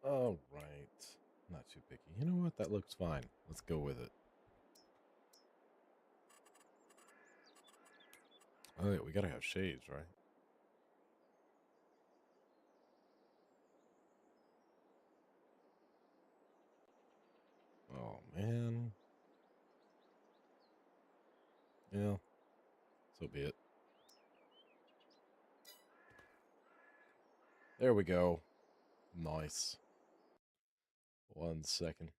All right. Not too picky. You know what? That looks fine. Let's go with it. Oh, yeah, we gotta have shades, right? Oh, man. Yeah, so be it. There we go. Nice. 1 second.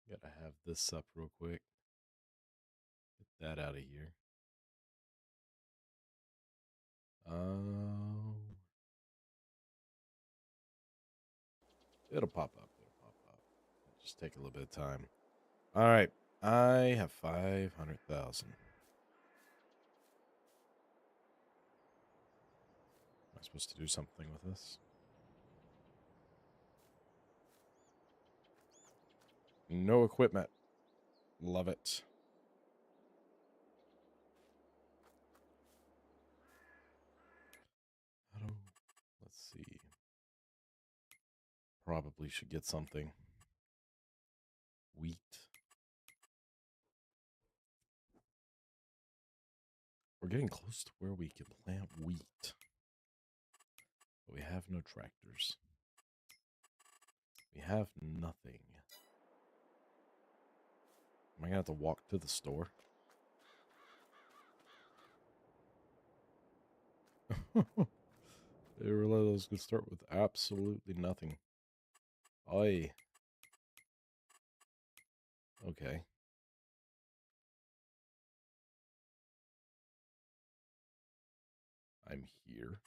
Gotta have this up real quick. Get that out of here. Um, it'll pop up. It'll pop up. Just take a little bit of time. All right. I have 500,000. Am I supposed to do something with this? No equipment. Love it. How do... Let's see. Probably should get something. Wheat. We're getting close to where we can plant wheat. But we have no tractors. We have nothing. Am I going to have to walk to the store? They realized I was going to start with absolutely nothing. Oi. Okay. I'm here.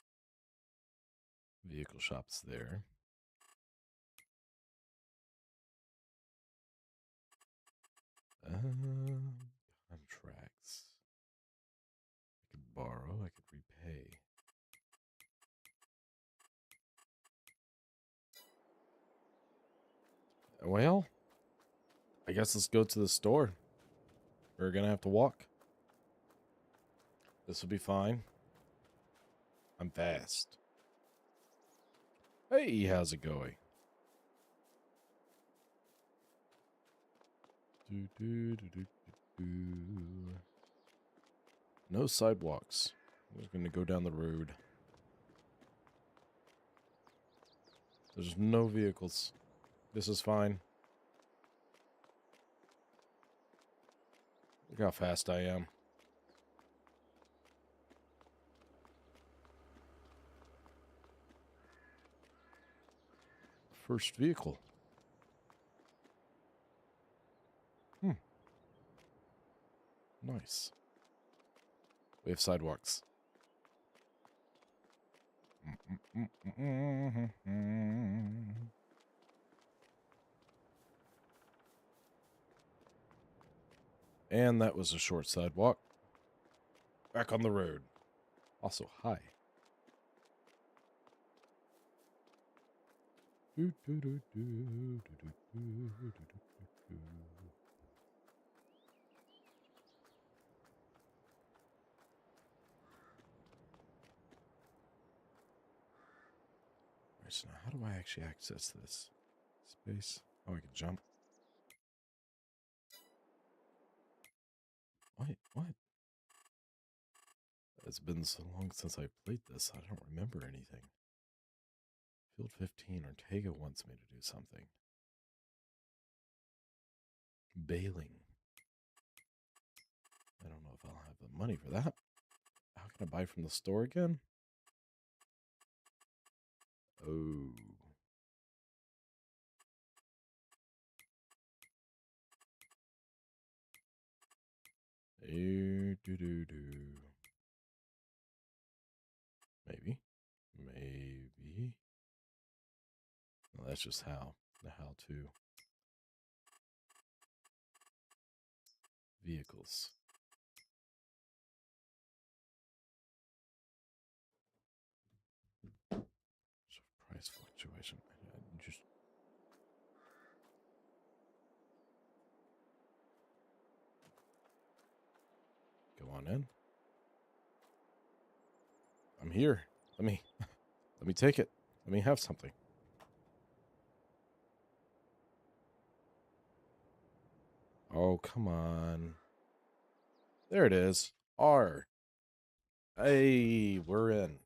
Vehicle shop's there. Contracts. I could borrow. I could repay. Well, I guess let's go to the store. We're going to have to walk. This will be fine. I'm fast. Hey, how's it going? No sidewalks. We're going to go down the road. There's no vehicles. This is fine. Look how fast I am. First vehicle. Nice. We have sidewalks. And that was a short sidewalk. Back on the road. Also, hi. Alright, so now how do I actually access this? Space. Oh, I can jump. What? It's been so long since I played this, I don't remember anything. Field 15, Ortega wants me to do something. Baling. I don't know if I'll have the money for that. How can I buy from the store again? Oh. Maybe. Well, that's just how. The how-to. Vehicles. price fluctuation. Just go on in. I'm here. Let me take it. Let me have something. Oh, come on. There it is. R. Hey, we're in.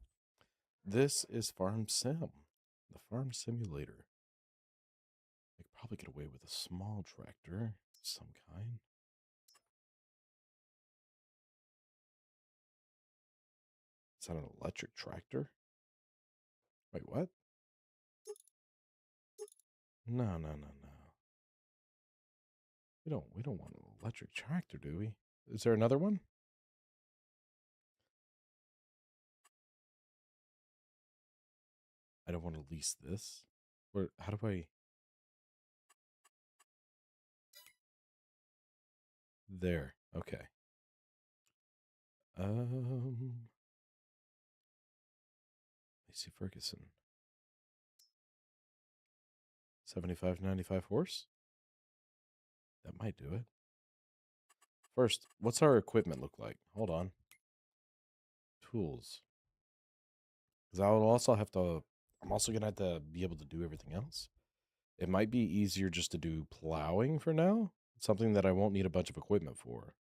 This is Farm Sim, the farm simulator. I could probably get away with a small tractor of some kind. Is that an electric tractor? Wait, what? No, no, no, no. We don't want an electric tractor, do we? Is there another one? I don't want to lease this. Where? How do I? There. Okay. Lacey Ferguson. 75.95 horse. That might do it. First, what's our equipment look like? Hold on. Tools. Because I will also have to. I'm also gonna have to be able to do everything else. It might be easier just to do plowing for now. Something that I won't need a bunch of equipment for.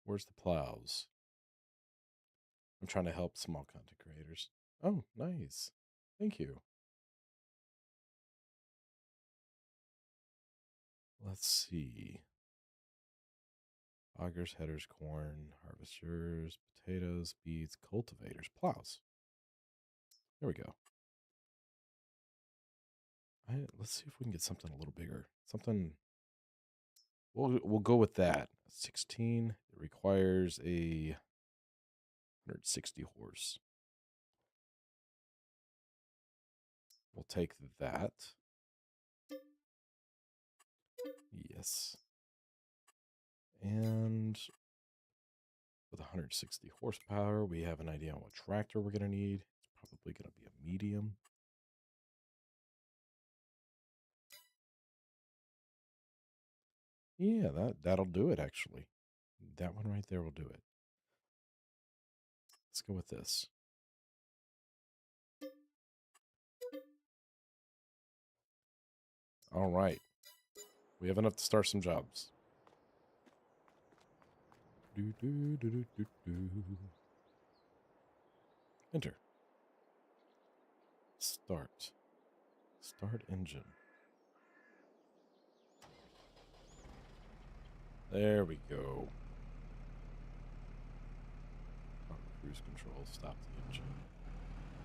Where's the plows? I'm trying to help small content creators. Oh, nice. Thank you. Let's see. Augers, headers, corn, harvesters, potatoes, beets, cultivators, plows. There we go. Let's see if we can get something a little bigger. Something. We'll go with that. 16. It requires a 160 horse. We'll take that. Yes. And with 160 horsepower, we have an idea on what tractor we're going to need. It's probably going to be a medium. Yeah, that'll do it, actually. That one right there will do it. Let's go with this. All right. We have enough to start some jobs. Enter. Start. Start engine. There we go. Cruise control. Stop the engine.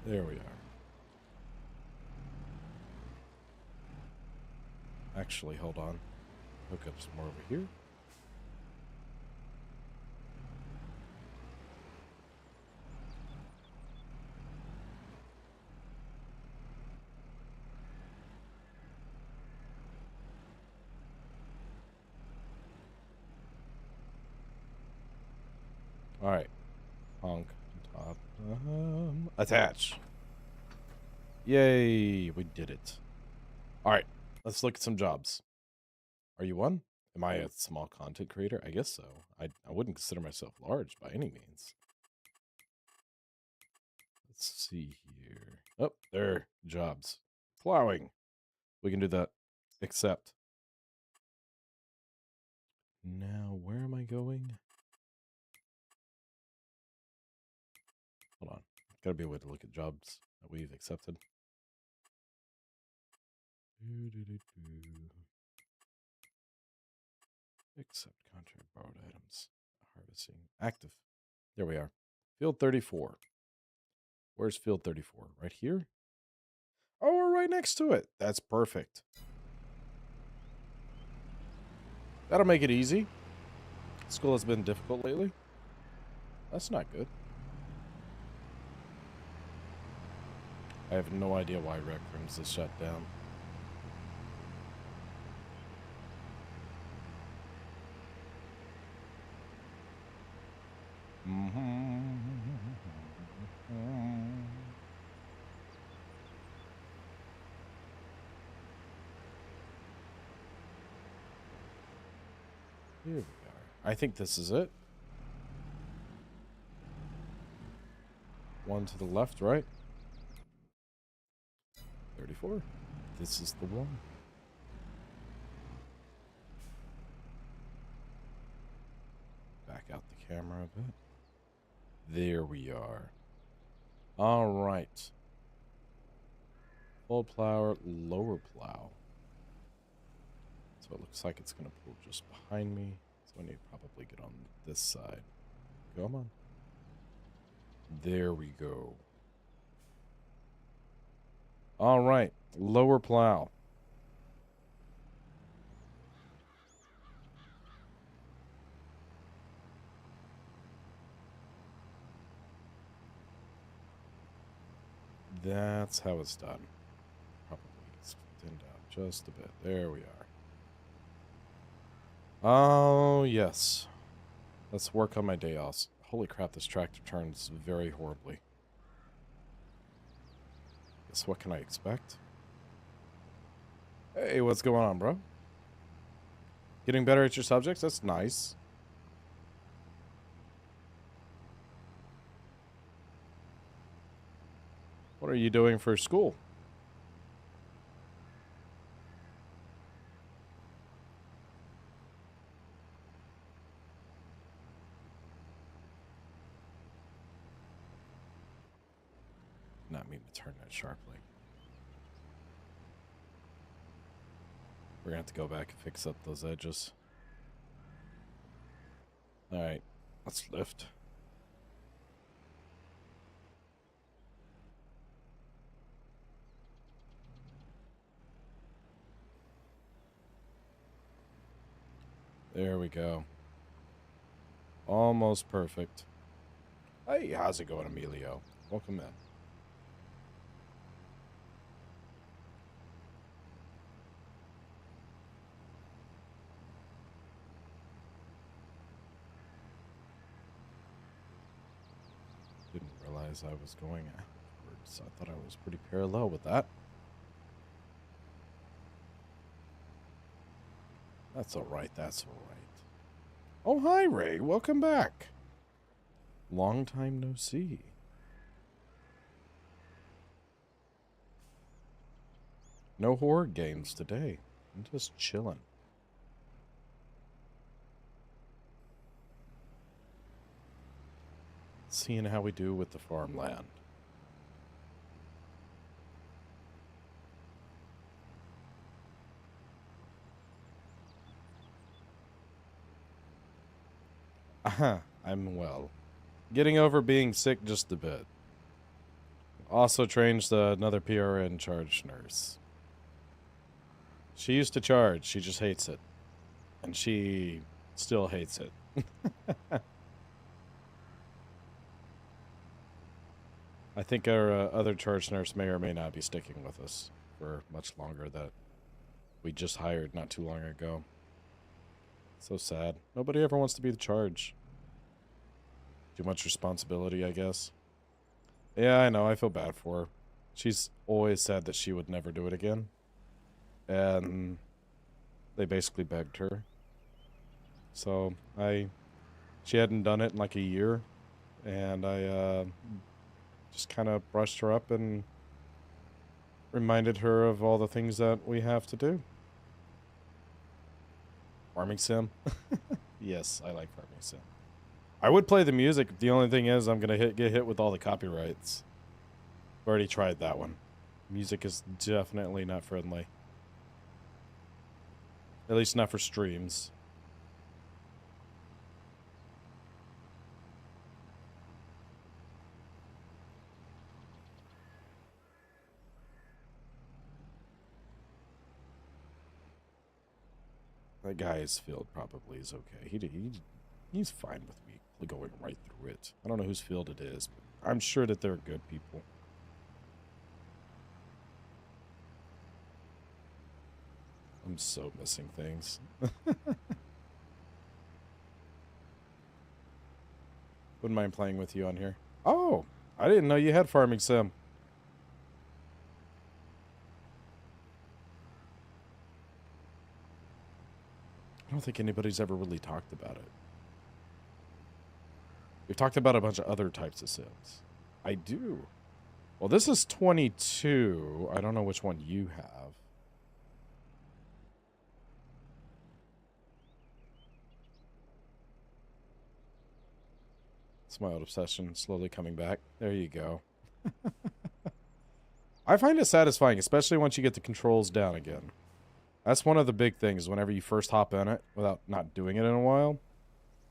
There we are. Actually, hold on. Hook up some more over here. All right. Honk. Top. Attach. Yay. We did it. All right. Let's look at some jobs. Are you one? Am I a small content creator? I guess so. I wouldn't consider myself large by any means. Let's see here. Oh, there. Jobs. Plowing. We can do that. Accept. Now, where am I going? Hold on. Gotta be a way to look at jobs that we've accepted. Accept contract borrowed items. Harvesting. Active. There we are. Field 34. Where's field 34? Right here? Oh, we're right next to it. That's perfect. That'll make it easy. School has been difficult lately. That's not good. I have no idea why Rec Rooms is shut down. Here we are. I think this is it. One to the left, right? 34. This is the one. Back out the camera a bit. There we are. All right. Full plow, lower plow. So it looks like it's going to pull just behind me. So I need to probably get on this side. Come on. There we go. All right. Lower plow. That's how it's done. Probably it's thinned out just a bit. There we are. Oh, yes. Let's work on my day off. Holy crap, this tractor turns very horribly. Guess what can I expect? Hey, what's going on, bro? Getting better at your subjects? That's nice. What are you doing for school? Not mean to turn that sharply. We're gonna have to go back and fix up those edges. Alright, let's lift. There we go. Almost perfect. Hey, how's it going, Emilio? Welcome in. Didn't realize I was going afterwards. I thought I was pretty parallel with that. That's alright, that's alright. Oh, hi, Ray. Welcome back. Long time no see. No horror games today. I'm just chilling. Seeing how we do with the farmland. I'm well. Getting over being sick just a bit. Also trained another PRN charge nurse. She used to charge, she just hates it. And she still hates it. I think our other charge nurse may or may not be sticking with us for much longer that we just hired not too long ago. So sad. Nobody ever wants to be the charge. Too much responsibility, I guess. Yeah, I know. I feel bad for her. She's always said that she would never do it again. And they basically begged her. So she hadn't done it in like a year. And I just kind of brushed her up and reminded her of all the things that we have to do. Farming Sim? Yes, I like Farming Sim. I would play the music. The only thing is I'm going to get hit with all the copyrights. I've already tried that one. Music is definitely not friendly. At least not for streams. That guy's field probably is okay. He's fine with me going right through it. I don't know whose field it is, but I'm sure that they're good people. I'm so missing things. Wouldn't mind playing with you on here. Oh, I didn't know you had Farming Sim. I don't think anybody's ever really talked about it. We've talked about a bunch of other types of Sims. I do. Well, this is 22. I don't know which one you have. It's my old obsession slowly coming back. There you go. I find it satisfying, especially once you get the controls down again. That's one of the big things whenever you first hop in it without not doing it in a while.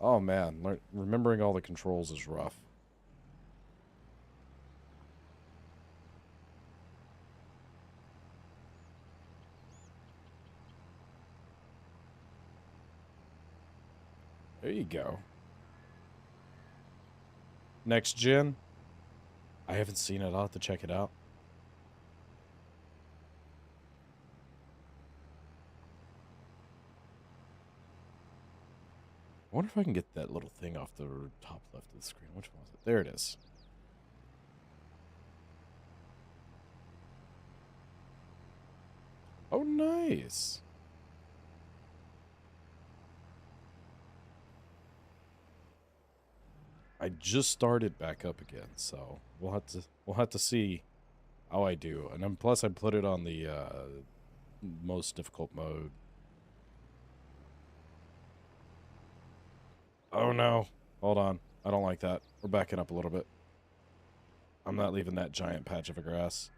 Oh man, remembering all the controls is rough. There you go. Next gen. I haven't seen it. I'll have to check it out. I wonder if I can get that little thing off the top left of the screen. Which one was it? There it is. Oh, nice. I just started back up again, so we'll have to see how I do. And then plus I put it on the most difficult mode. Oh no. Hold on. I don't like that. We're backing up a little bit. I'm not leaving that giant patch of grass.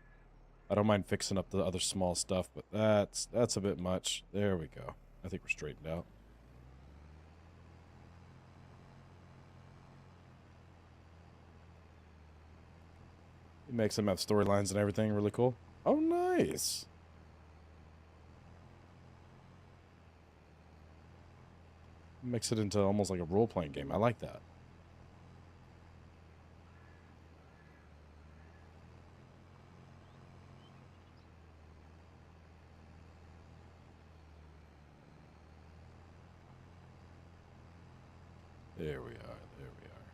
I don't mind fixing up the other small stuff, but that's a bit much. There we go. I think we're straightened out. It makes them have storylines and everything really cool. Oh, nice. Makes it into almost like a role-playing game. I like that. There we are. There we are.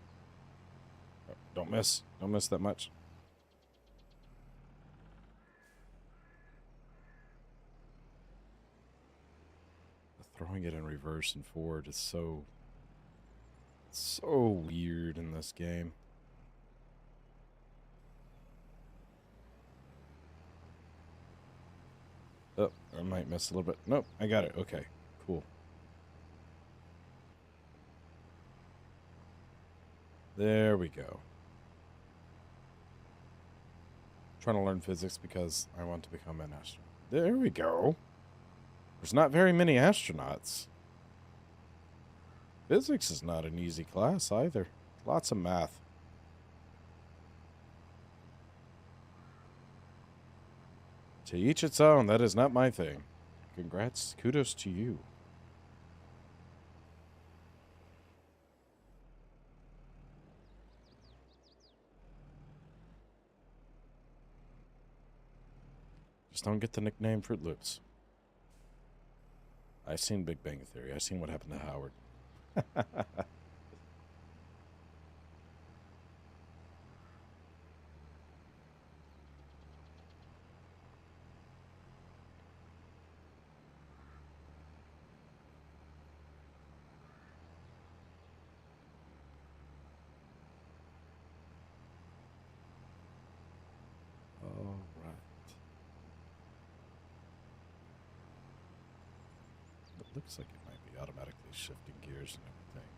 Oh, don't miss. Don't miss that much. Throwing it in reverse and forward is so weird in this game. Oh, I might miss a little bit. Nope, I got it. Okay, cool. There we go. Trying to learn physics because I want to become an astronaut. There we go. There's not very many astronauts. Physics is not an easy class either. Lots of math. To each its own. That is not my thing. Congrats. Kudos to you. Just don't get the nickname Fruit Loops. I've seen Big Bang Theory. I've seen what happened to Howard. All right. It looks like it might be automatically shifting gears and everything.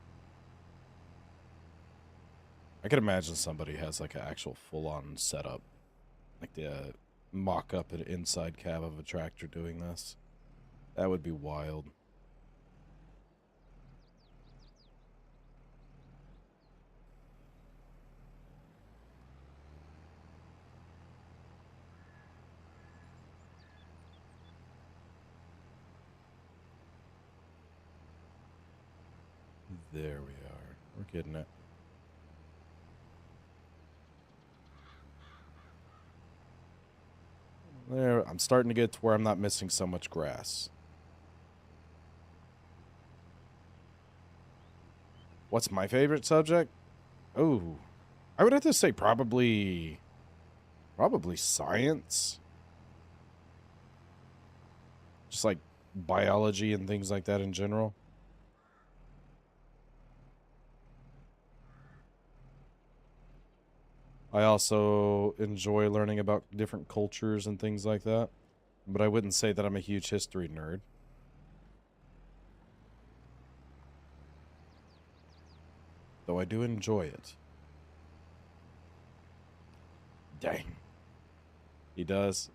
I could imagine somebody has like an actual full-on setup, like the mock-up an inside cab of a tractor doing this. That would be wild. There we are. We're getting it. There, I'm starting to get to where I'm not missing so much grass. What's my favorite subject? Oh, I would have to say probably science. Just like biology and things like that in general. I also enjoy learning about different cultures and things like that, but I wouldn't say that I'm a huge history nerd. Though I do enjoy it. Dang. He does.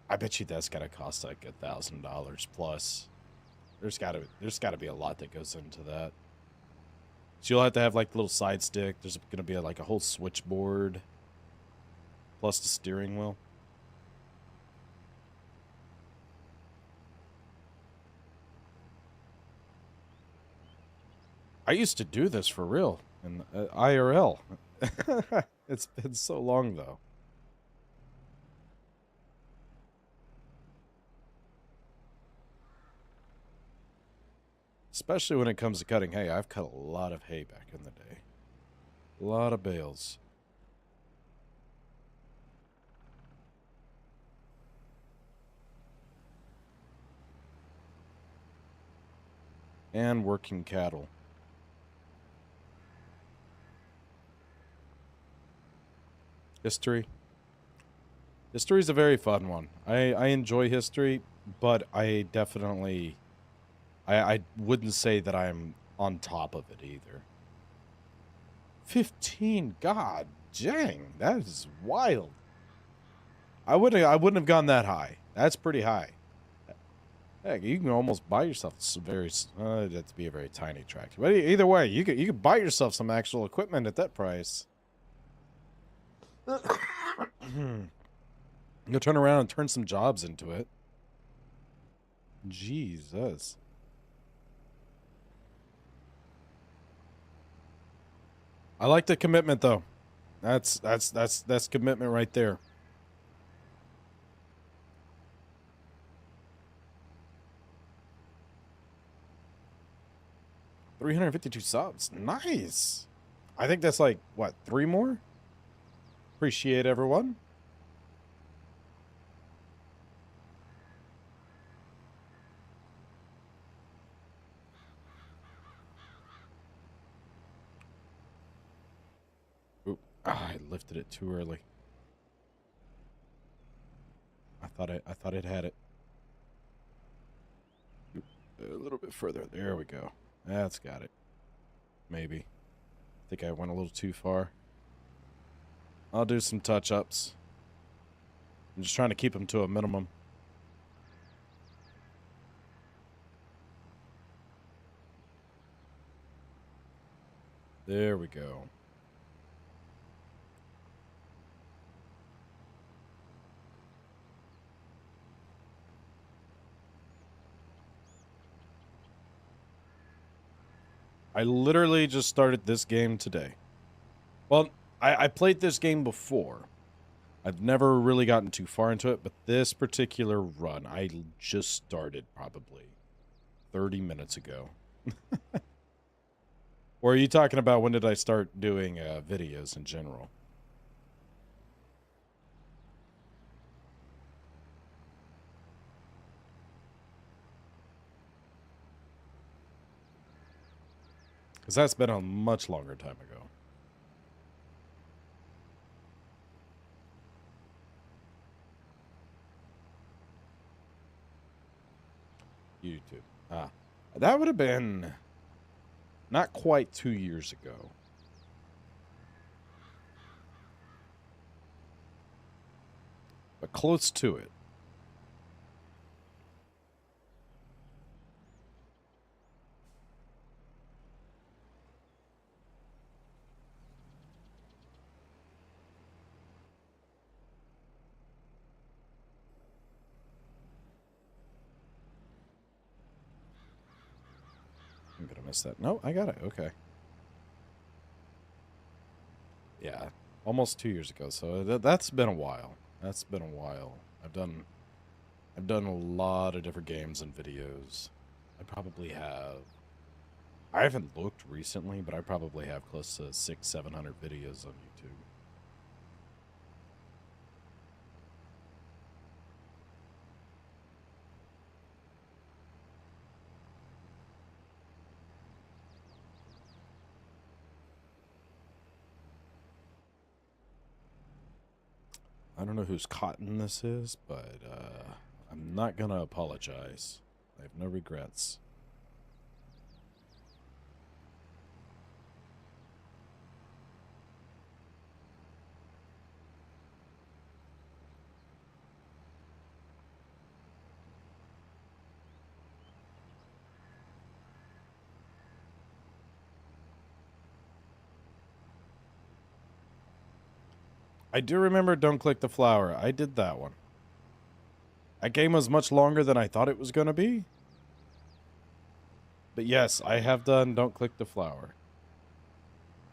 I bet you that's gotta cost like $1,000 plus. There's gotta be a lot that goes into that. So you'll have to have like the little side stick. There's gonna be like a whole switchboard plus the steering wheel. I used to do this for real in IRL. It's been so long though. Especially when it comes to cutting hay. I've cut a lot of hay back in the day. A lot of bales. And working cattle. History. History is a very fun one. I enjoy history, but I definitely... I wouldn't say that I'm on top of it either. 15, god dang, that is wild. I wouldn't have gone that high. That's pretty high. Heck, you can almost buy yourself some very that'd be a very tiny tractor. But either way, you could buy yourself some actual equipment at that price. You'll turn around and turn some jobs into it. Jesus. I like the commitment though. That's commitment right there. $352 subs. Nice. I think that's like what, 3 more? Appreciate everyone. Oop. I lifted it too early. I thought it had it. Oop. A little bit further. There we go. That's got it. Maybe. I think I went a little too far. I'll do some touch-ups. I'm just trying to keep them to a minimum. There we go. I literally just started this game today. Well, I played this game before. I've never really gotten too far into it, but this particular run, I just started probably 30 minutes ago. Or are you talking about when did I start doing videos in general? Because that's been a much longer time ago. YouTube. Ah, that would have been not quite 2 years ago. But close to it. I'm gonna miss that. No, I got it. Okay. Yeah, almost 2 years ago. So that's been a while. That's been a while. I've done a lot of different games and videos. I probably have. I haven't looked recently, but I probably have close to 600-700 videos on YouTube. I don't know whose cotton this is, but I'm not going to apologize. I have no regrets. I do remember Don't Click the Flower. I did that one. That game was much longer than I thought it was going to be. But yes, I have done Don't Click the Flower.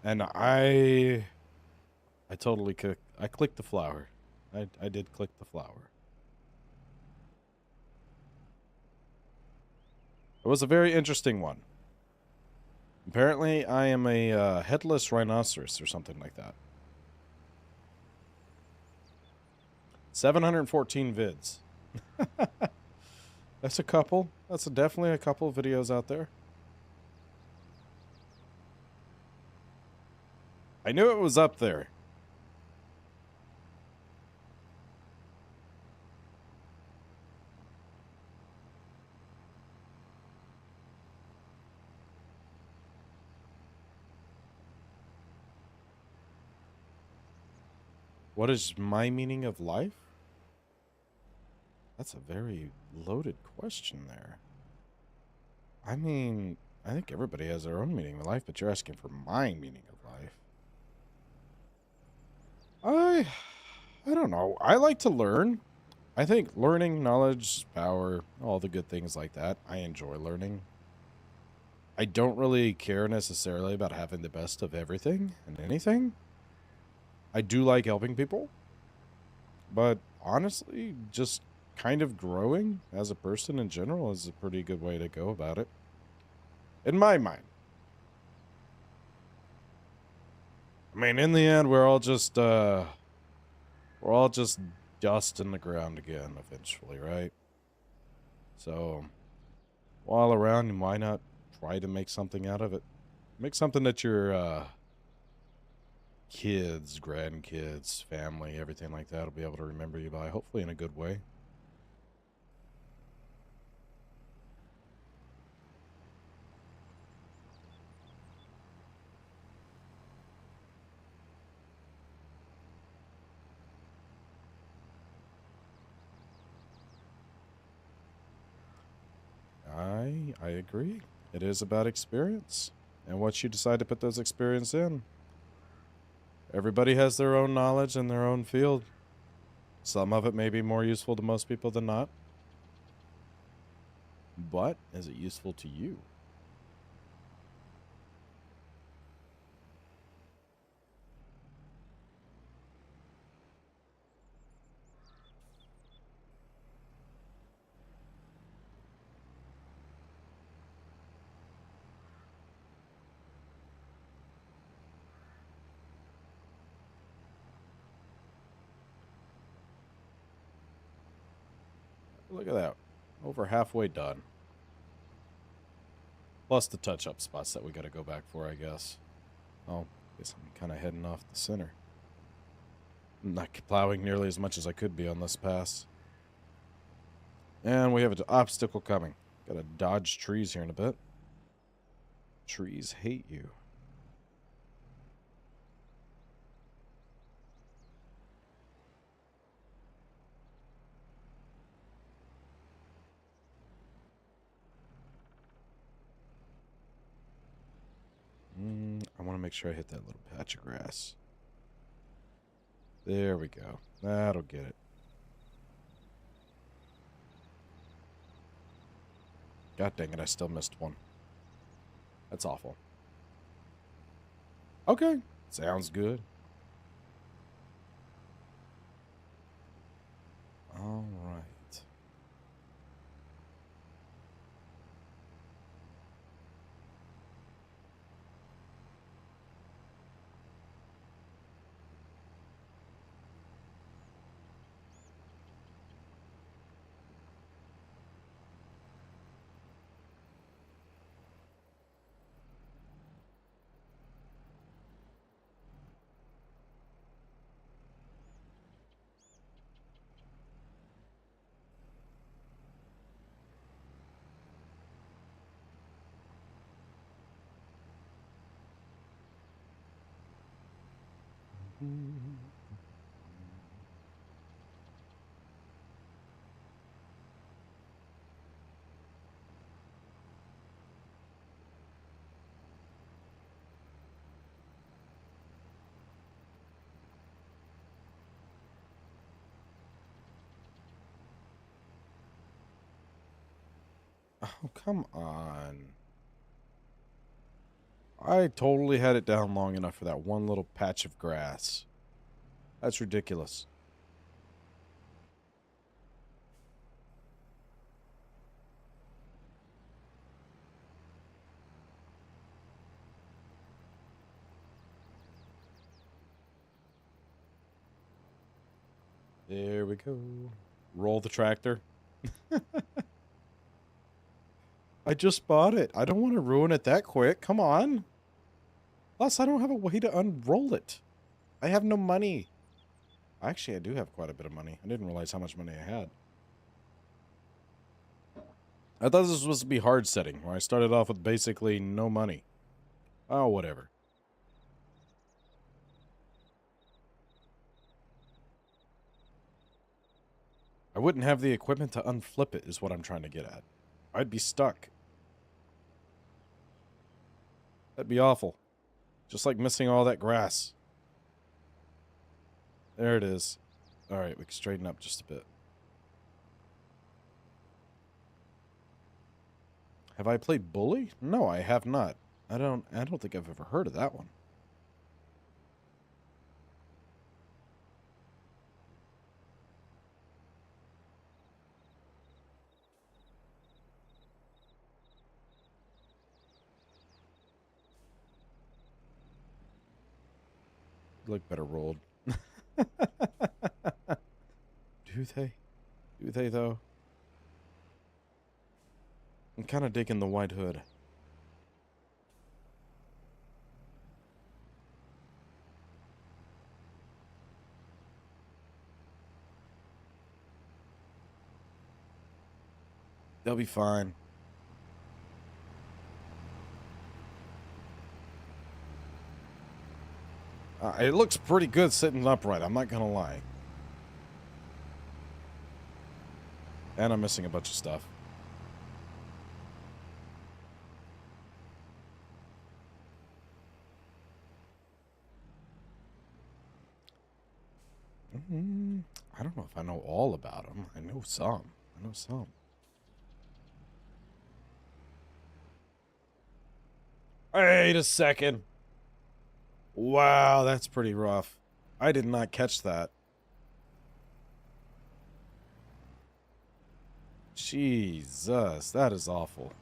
And I totally clicked the flower. I did click the flower. It was a very interesting one. Apparently, I am a headless rhinoceros or something like that. 714 vids. That's a couple. That's definitely a couple of videos out there. I knew it was up there. What is my meaning of life? That's a very loaded question there. I mean, I think everybody has their own meaning of life, but you're asking for my meaning of life. I don't know. I like to learn. I think learning, knowledge, power, all the good things like that. I enjoy learning. I don't really care necessarily about having the best of everything and anything. I do like helping people. But honestly, just kind of growing as a person in general is a pretty good way to go about it. In my mind. I mean, in the end, we're all just dust in the ground again eventually, right? So, while around, why not try to make something out of it? Make something that your kids, grandkids, family, everything like that will be able to remember you by, hopefully in a good way. I agree. It is about experience and what you decide to put those experience in. Everybody has their own knowledge in their own field. Some of it may be more useful to most people than not. But is it useful to you? Look at that. Over halfway done. Plus the touch-up spots that we got to go back for, I guess. Oh, guess I'm kind of heading off the center. I'm not plowing nearly as much as I could be on this pass. And we have an obstacle coming. Got to dodge trees here in a bit. Trees hate you. I want to make sure I hit that little patch of grass. There we go. That'll get it. God dang it, I still missed one. That's awful. Okay, sounds good. All right. Oh, come on. I totally had it down long enough for that one little patch of grass. That's ridiculous. There we go. Roll the tractor. I just bought it. I don't want to ruin it that quick. Come on. Plus, I don't have a way to unroll it. I have no money. Actually, I do have quite a bit of money. I didn't realize how much money I had. I thought this was supposed to be hard setting, where I started off with basically no money. Oh, whatever. I wouldn't have the equipment to unflip it, is what I'm trying to get at. I'd be stuck. That'd be awful. Just like missing all that grass. There it is. Alright, we can straighten up just a bit. Have I played Bully? No, I have not. I don't think I've ever heard of that one. Look better rolled. Do they? Do they, though? I'm kind of digging the white hood. They'll be fine. It looks pretty good sitting upright, I'm not gonna lie. And I'm missing a bunch of stuff. I don't know if I know all about them. I know some. I know some. Wait a second. Wow, that's pretty rough. I did not catch that. Jesus, that is awful.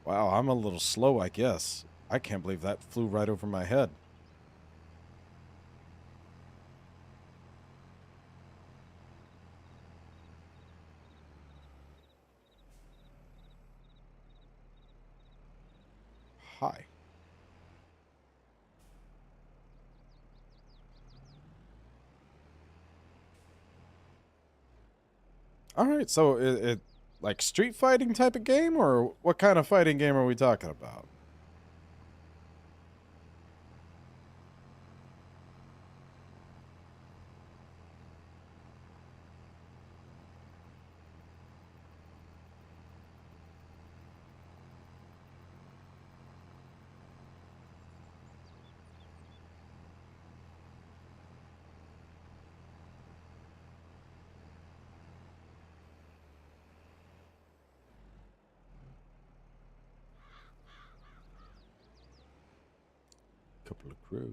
Wow, I'm a little slow, I guess. I can't believe that flew right over my head. Hi. Alright, so it like street fighting type of game, or what kind of fighting game are we talking about? Couple of crows.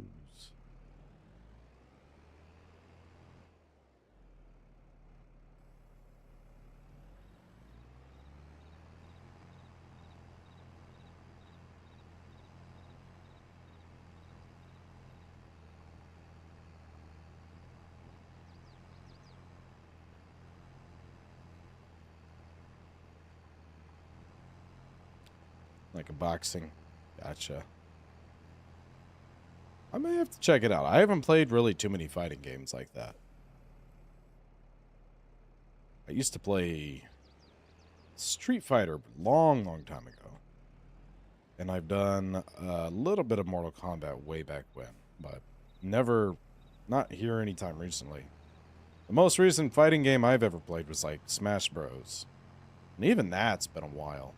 Like a boxing. Gotcha. I may have to check it out. I haven't played really too many fighting games like that. I used to play Street Fighter long time ago. And I've done a little bit of Mortal Kombat way back when, but not here anytime recently. The most recent fighting game I've ever played was like Smash Bros. And even that's been a while.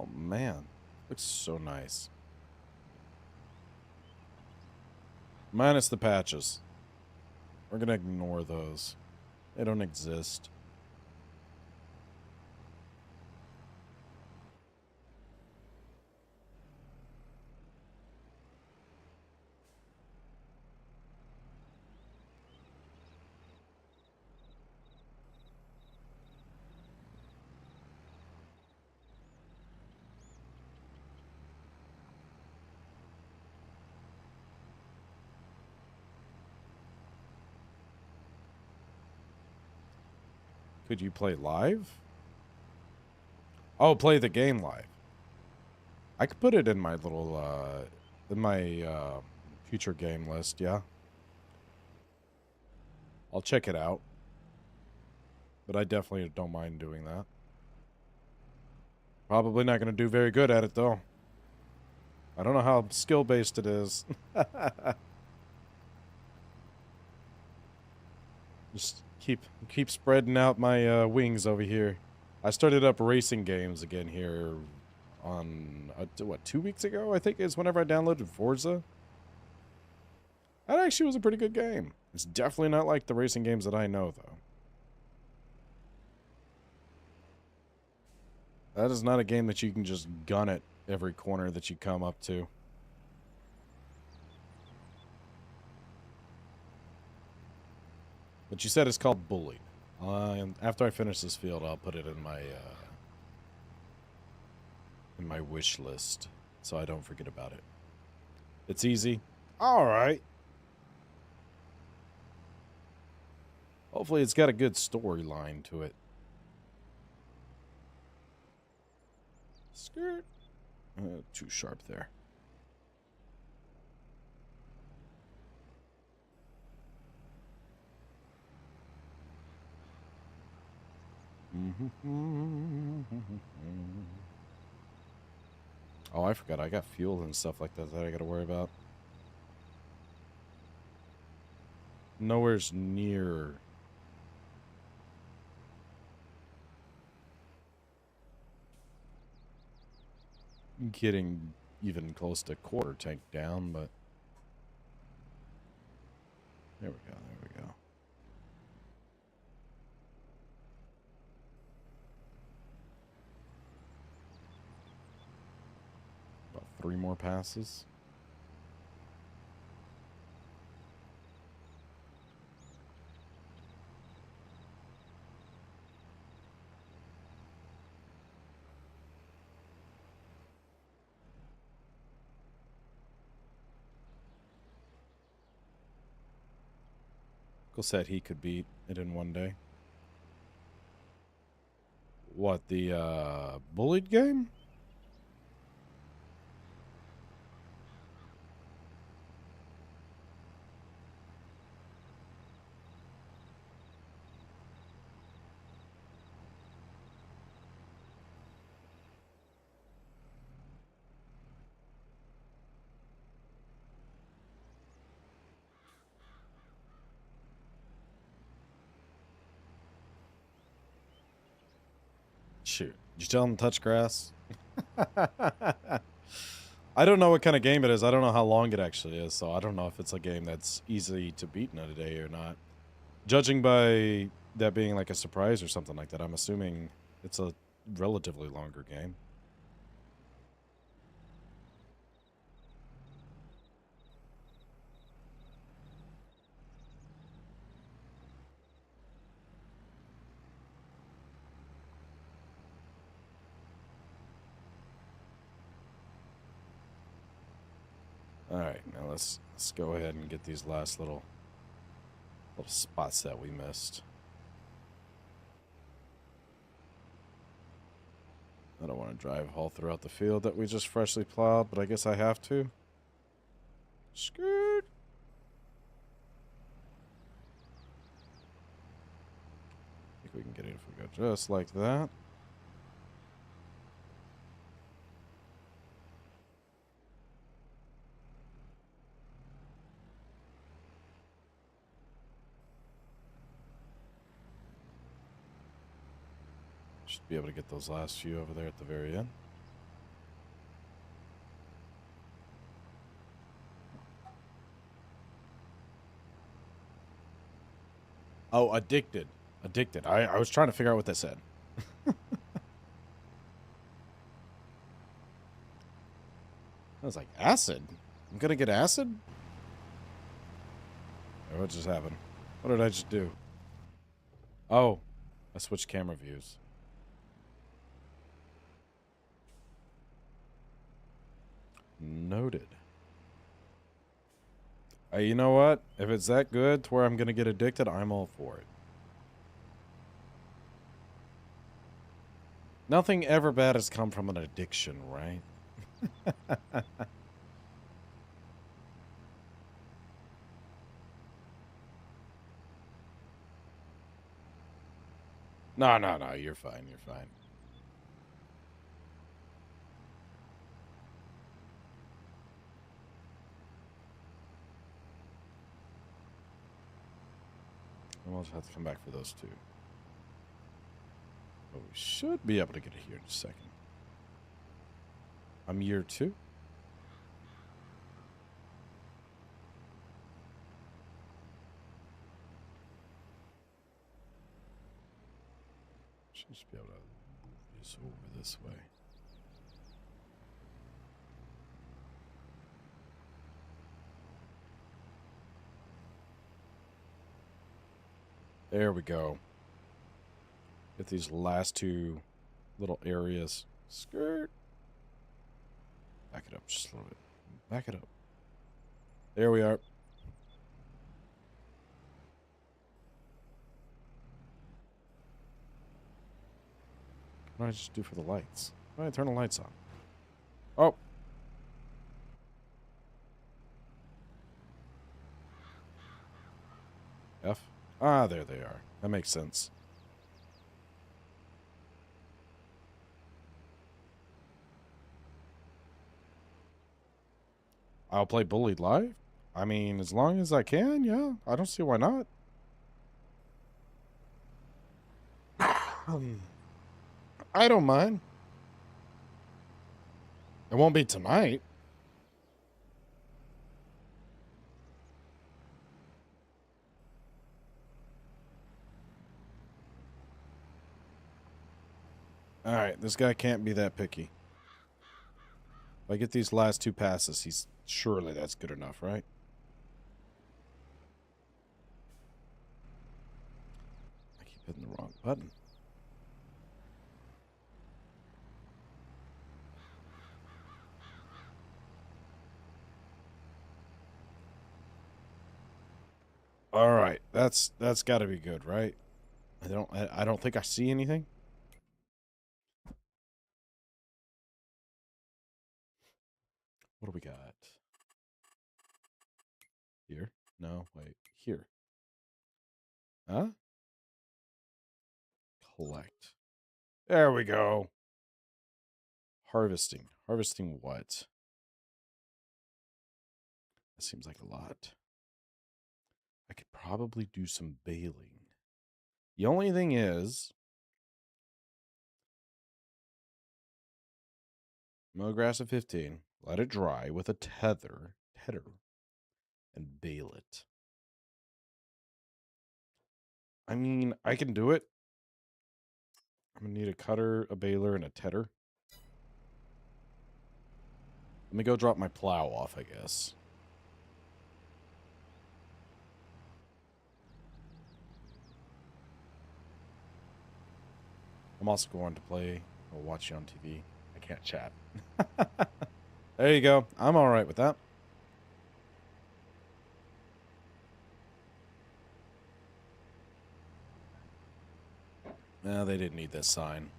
Oh man, looks so nice. Minus the patches. We're gonna ignore those. They don't exist. Could you play live? Oh, play the game live. I could put it in my little, future game list, yeah. I'll check it out. But I definitely don't mind doing that. Probably not going to do very good at it, though. I don't know how skill-based it is. Just keep spreading out my wings over here. I started up racing games again here on, what, 2 weeks ago, I think is whenever I downloaded Forza. That actually was a pretty good game. It's definitely not like the racing games that I know, though. That is not a game that you can just gun at every corner that you come up to. But you said it's called Bully. And after I finish this field, I'll put it in my wish list, so I don't forget about it. It's easy. All right. Hopefully, it's got a good storyline to it. Skirt. Too sharp there. Oh, I forgot. I got fuel and stuff like that I gotta worry about. Nowhere's near. Getting even close to quarter tank down, but there we go, there we go. About 3 more passes. Said he could beat it in one day. What, the bullied game? Shoot. Did you tell him to touch grass? I don't know what kind of game it is. I don't know how long it actually is, so I don't know if it's a game that's easy to beat in a day or not. Judging by that being like a surprise or something like that, I'm assuming it's a relatively longer game. All right, now let's go ahead and get these last little spots that we missed. I don't want to drive all throughout the field that we just freshly plowed, but I guess I have to. Skirt. I think we can get it if we go just like that. Should be able to get those last few over there at the very end. Oh, addicted. Addicted. I was trying to figure out what that said. I was like, acid? I'm gonna get acid? Oh, what just happened? What did I just do? Oh, I switched camera views. Noted. You know what? If it's that good to where I'm gonna get addicted, I'm all for it. Nothing ever bad has come from an addiction, right? No, you're fine, you're fine. And we'll just have to come back for those two. But we should be able to get it here in a second. I'm year 2. Should just be able to move this over this way. There we go. Get these last two little areas. Skirt. Back it up just a little bit. Back it up. There we are. What did I just do for the lights? Why did I turn the lights on? Oh. F. Ah, there they are. That makes sense. I'll play Bullied live. I mean, as long as I can, yeah. I don't see why not. I don't mind. It won't be tonight. All right, this guy can't be that picky. If I get these last two passes, surely that's good enough, right? I keep hitting the wrong button. All right, that's got to be good, right? I don't think I see anything. What do we got? Here? No, wait. Here. Huh? Collect. There we go. Harvesting. Harvesting what? That seems like a lot. I could probably do some baling. The only thing is, mow grass at 15. Let it dry with a tether, and bale it. I mean, I can do it. I'm going to need a cutter, a baler, and a tedder. Let me go drop my plow off, I guess. I'm also going to play or watch you on TV. I can't chat. There you go. I'm all right with that. Nah, they didn't need this sign.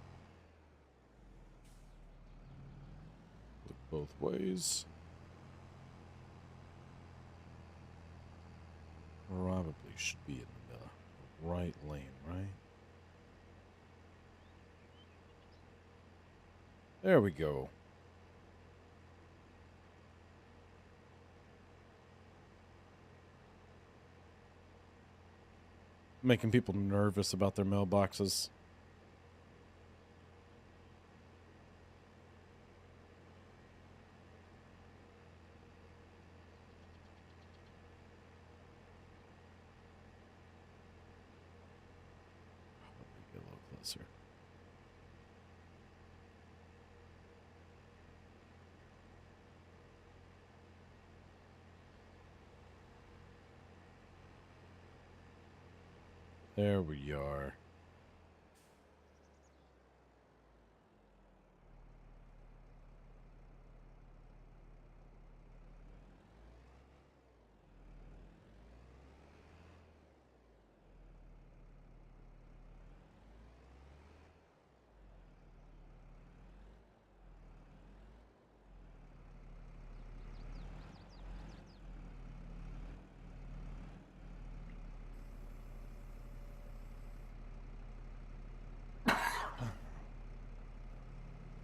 Look both ways. Probably should be in the right lane, right? There we go. Making people nervous about their mailboxes. Get a little closer. There we are.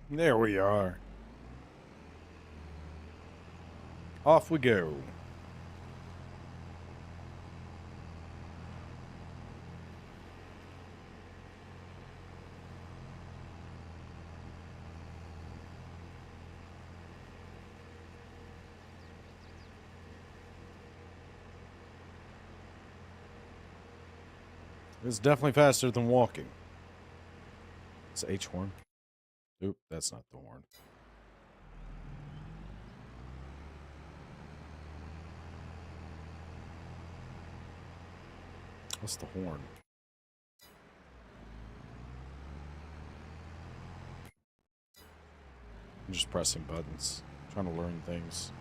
There we are. Off we go. It's definitely faster than walking. It's H horn. Oop, that's not the horn. What's the horn? I'm just pressing buttons, trying to learn things.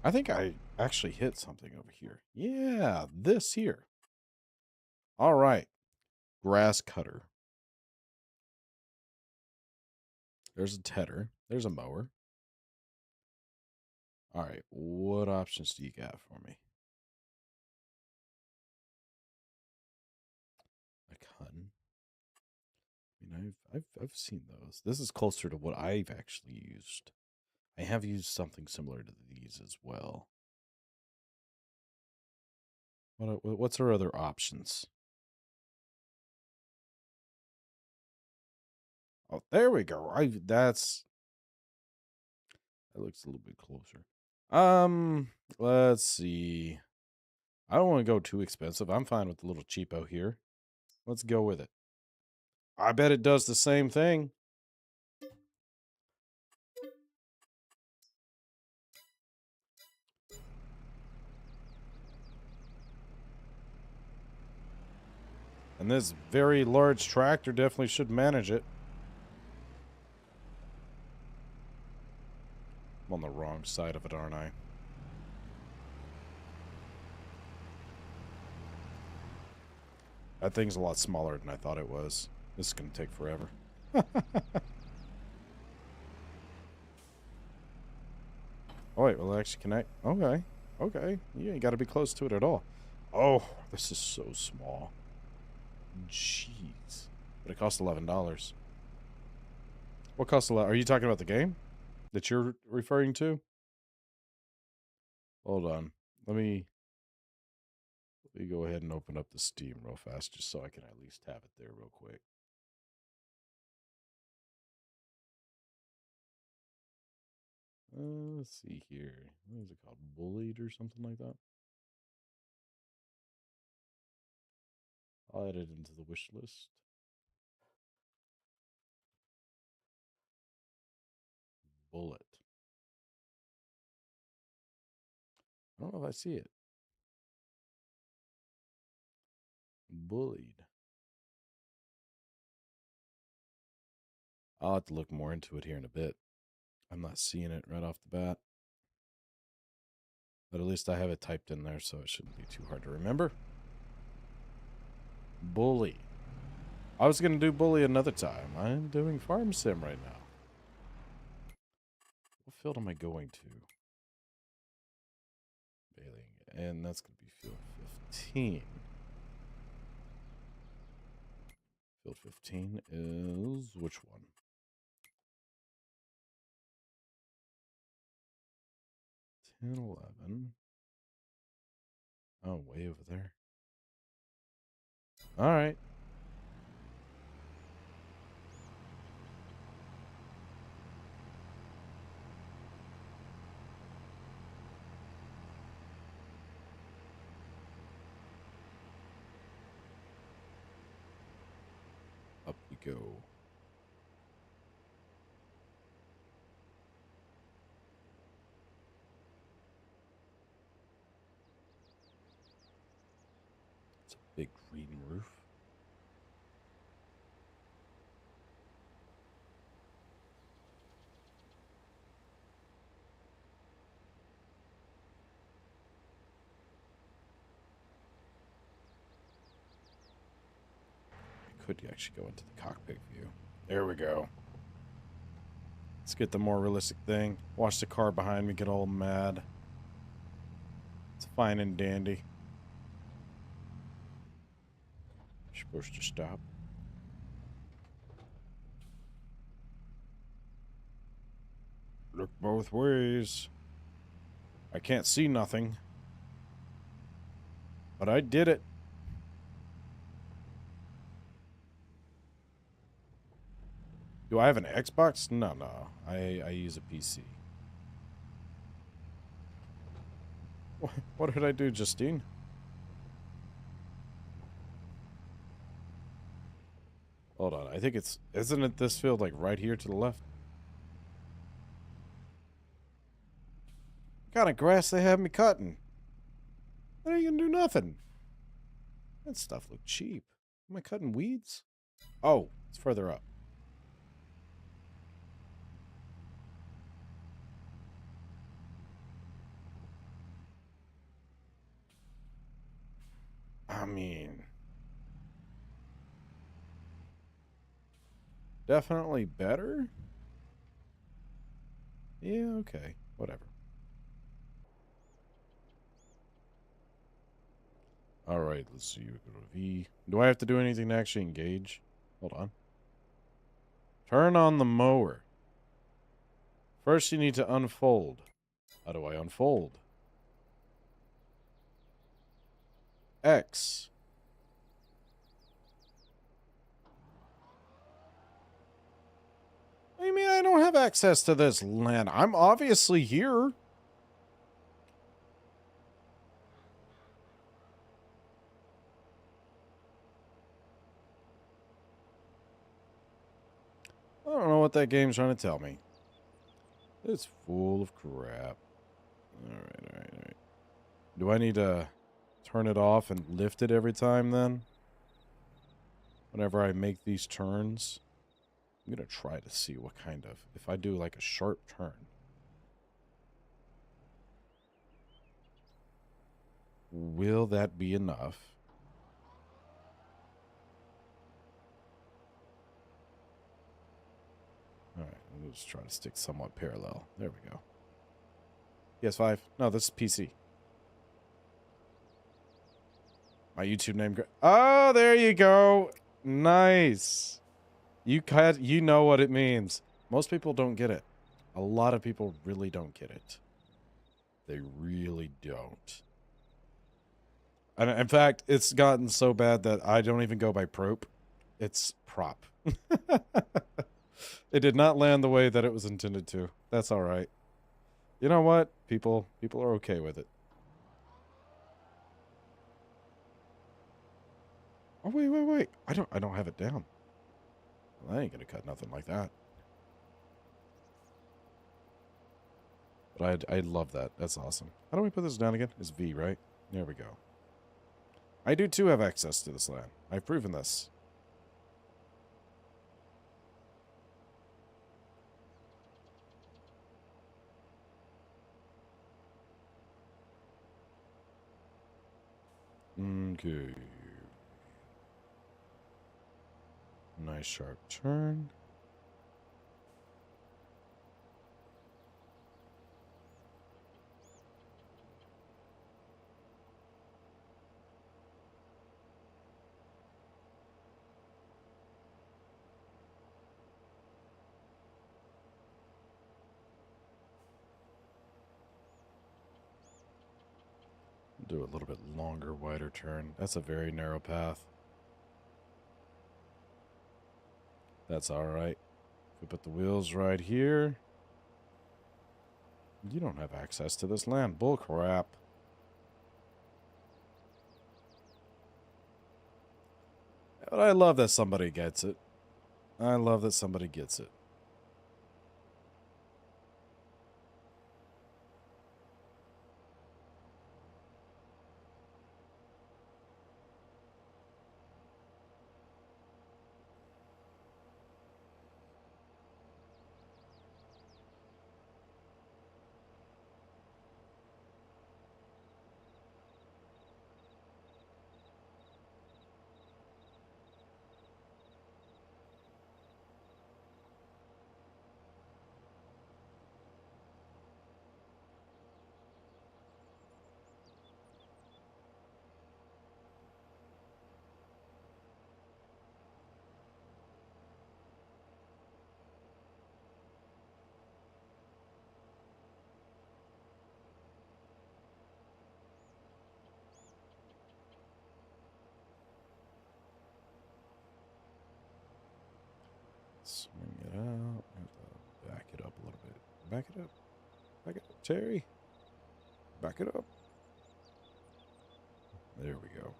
I think I actually hit something over here. Yeah, this here. All right. Grass cutter. There's a tedder. There's a mower. All right. What options do you got for me? A cutting. I mean, I've seen those. This is closer to what I've actually used. I have used something similar to these as well. What's our other options? Oh, there we go. That looks a little bit closer. Let's see. I don't want to go too expensive. I'm fine with the little cheapo here. Let's go with it. I bet it does the same thing. And this very large tractor definitely should manage it. I'm on the wrong side of it, aren't I? That thing's a lot smaller than I thought it was. This is going to take forever. Oh, wait, will it actually connect? Okay. Okay. You ain't got to be close to it at all. Oh, this is so small. Jeez. But it costs $11. What costs a lot? Are you talking about the game that you're referring to? Hold on. Let me go ahead and open up the Steam real fast just so I can at least have it there real quick. Let's see here. What is it called? Bullied or something like that? I'll add it into the wish list. Bullet. I don't know if I see it. Bullied. I'll have to look more into it here in a bit. I'm not seeing it right off the bat. But at least I have it typed in there, so it shouldn't be too hard to remember. Bully. I was going to do Bully another time. I'm doing Farm Sim right now. What field am I going to? Baling. And that's going to be field 15. Field 15 is which one? 10, 11. Oh, way over there. All right. Up we go. It's a big green roof. I could actually go into the cockpit view. There we go. Let's get the more realistic thing. Watch the car behind me get all mad. It's fine and dandy. You're supposed to stop. Look both ways. I can't see nothing. But I did it. Do I have an Xbox? No. I use a PC. What did I do, Justine? Hold on. I think it's... Isn't it this field, like, right here to the left? What kind of grass they have me cutting? That ain't gonna do nothing. That stuff look cheap. Am I cutting weeds? Oh, it's further up. I mean... Definitely better? Yeah, okay. Whatever. Alright, let's see. We go to V. Do I have to do anything to actually engage? Hold on. Turn on the mower. First, you need to unfold. How do I unfold? X. What do you mean I don't have access to this land? I'm obviously here. I don't know what that game's trying to tell me. It's full of crap. Alright. Do I need to turn it off and lift it every time then? Whenever I make these turns? I'm going to try to see what kind of... If I do like a sharp turn. Will that be enough? Alright, we'll just try to stick somewhat parallel. There we go. PS5? No, this is PC. My YouTube name... Oh, there you go! Nice! You know what it means. Most people don't get it. A lot of people really don't get it. They really don't. And in fact, it's gotten so bad that I don't even go by prop. It's prop. It did not land the way that it was intended to. That's all right. You know what? People are okay with it. Oh wait. I don't have it down. Well, I ain't gonna cut nothing like that. But I love that. That's awesome. How do we put this down again? It's V, right? There we go. I do too have access to this land. I've proven this. Okay. Nice sharp turn. Do a little bit longer, wider turn. That's a very narrow path. That's alright. If we put the wheels right here. You don't have access to this land. Bull crap. But I love that somebody gets it. I love that somebody gets it. Swing it out. Have to back it up a little bit. Back it up. Back it up, Terry. Back it up. There we go.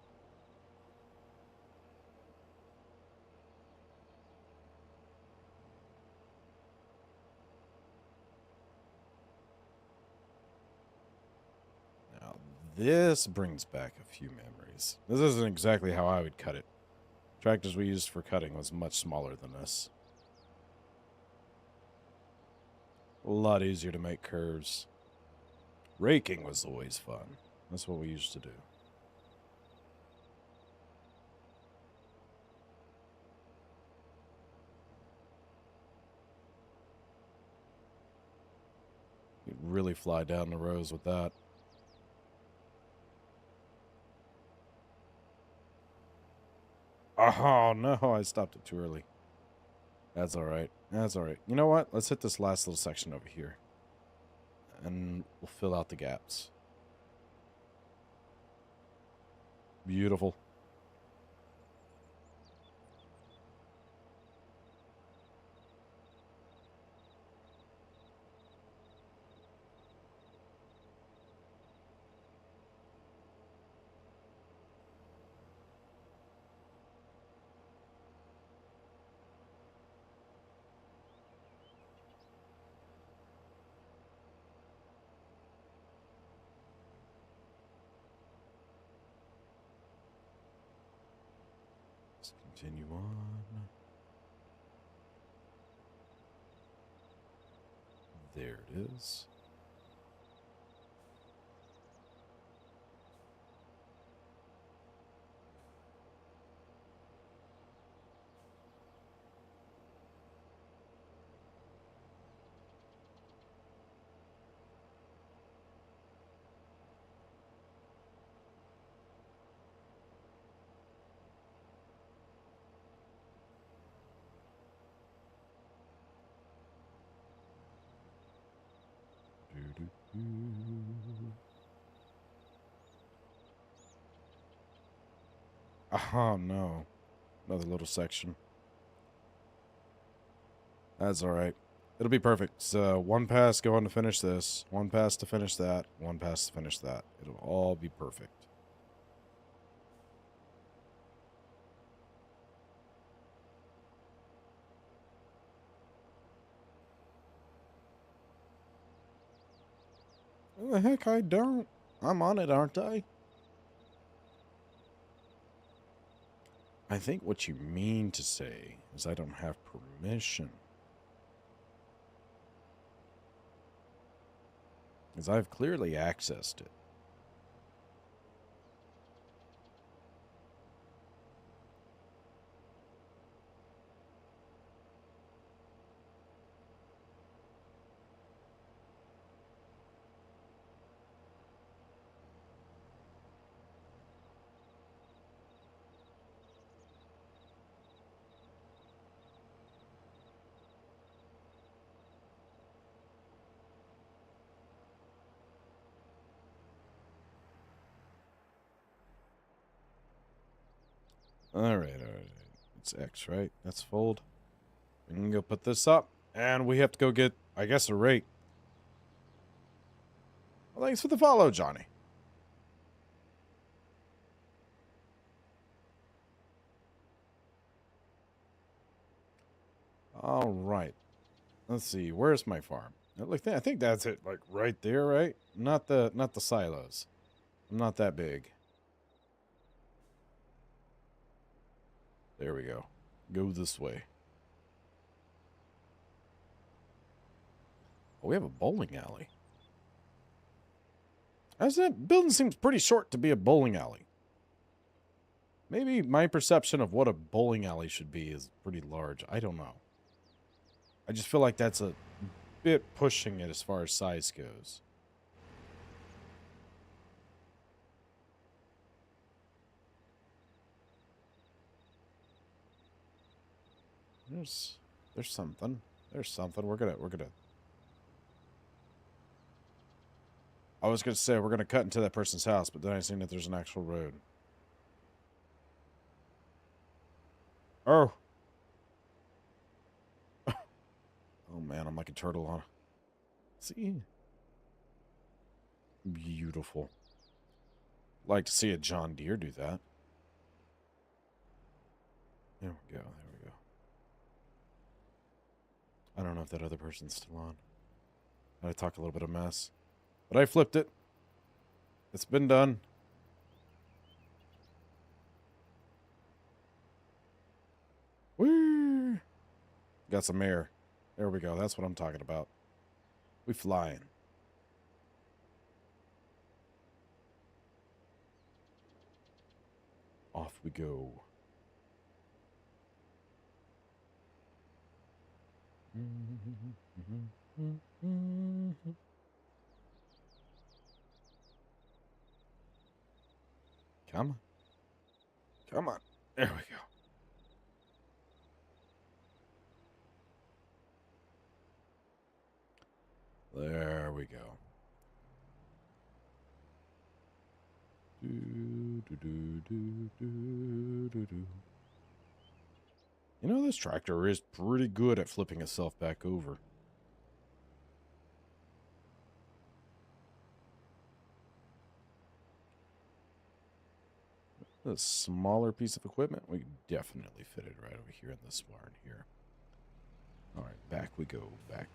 Now, this brings back a few memories. This isn't exactly how I would cut it. Tractors we used for cutting was much smaller than this. A lot easier to make curves. Raking was always fun. That's what we used to do. You'd really fly down the rows with that. Oh, no, I stopped it too early. That's alright. That's alright. You know what? Let's hit this last little section over here. And we'll fill out the gaps. Beautiful. Let's continue on. There it is. Doo-doo-doo. Oh, no. Another little section. That's alright. It'll be perfect. So, one pass going to finish this. One pass to finish that. One pass to finish that. It'll all be perfect. What the heck, I don't. I'm on it, aren't I? I think what you mean to say is I don't have permission. Because I've clearly accessed it. All right. It's X, right? That's fold. We can go put this up, and we have to go get, I guess, a rate. Well, thanks for the follow, Johnny. All right. Let's see. Where's my farm? I think that's it. Like right there, right? Not the silos. I'm not that big. There we go. Go this way. Oh, we have a bowling alley. As that building seems pretty short to be a bowling alley. Maybe my perception of what a bowling alley should be is pretty large. I don't know. I just feel like that's a bit pushing it as far as size goes. There's something. There's something. We're gonna. I was gonna say we're gonna cut into that person's house, but then I seen that there's an actual road. Oh. Oh man, I'm like a turtle on. See, beautiful. Like to see a John Deere do that. There we go. There we go. I don't know if that other person's still on. I talk a little bit of mess, but I flipped it. It's been done. Woo! Got some air. There we go. That's what I'm talking about. We flying. Off we go. Come on. Come on. There we go. There we go. You know, this tractor is pretty good at flipping itself back over. A smaller piece of equipment, we can definitely fit it right over here in this barn here. All right, back we go. Back.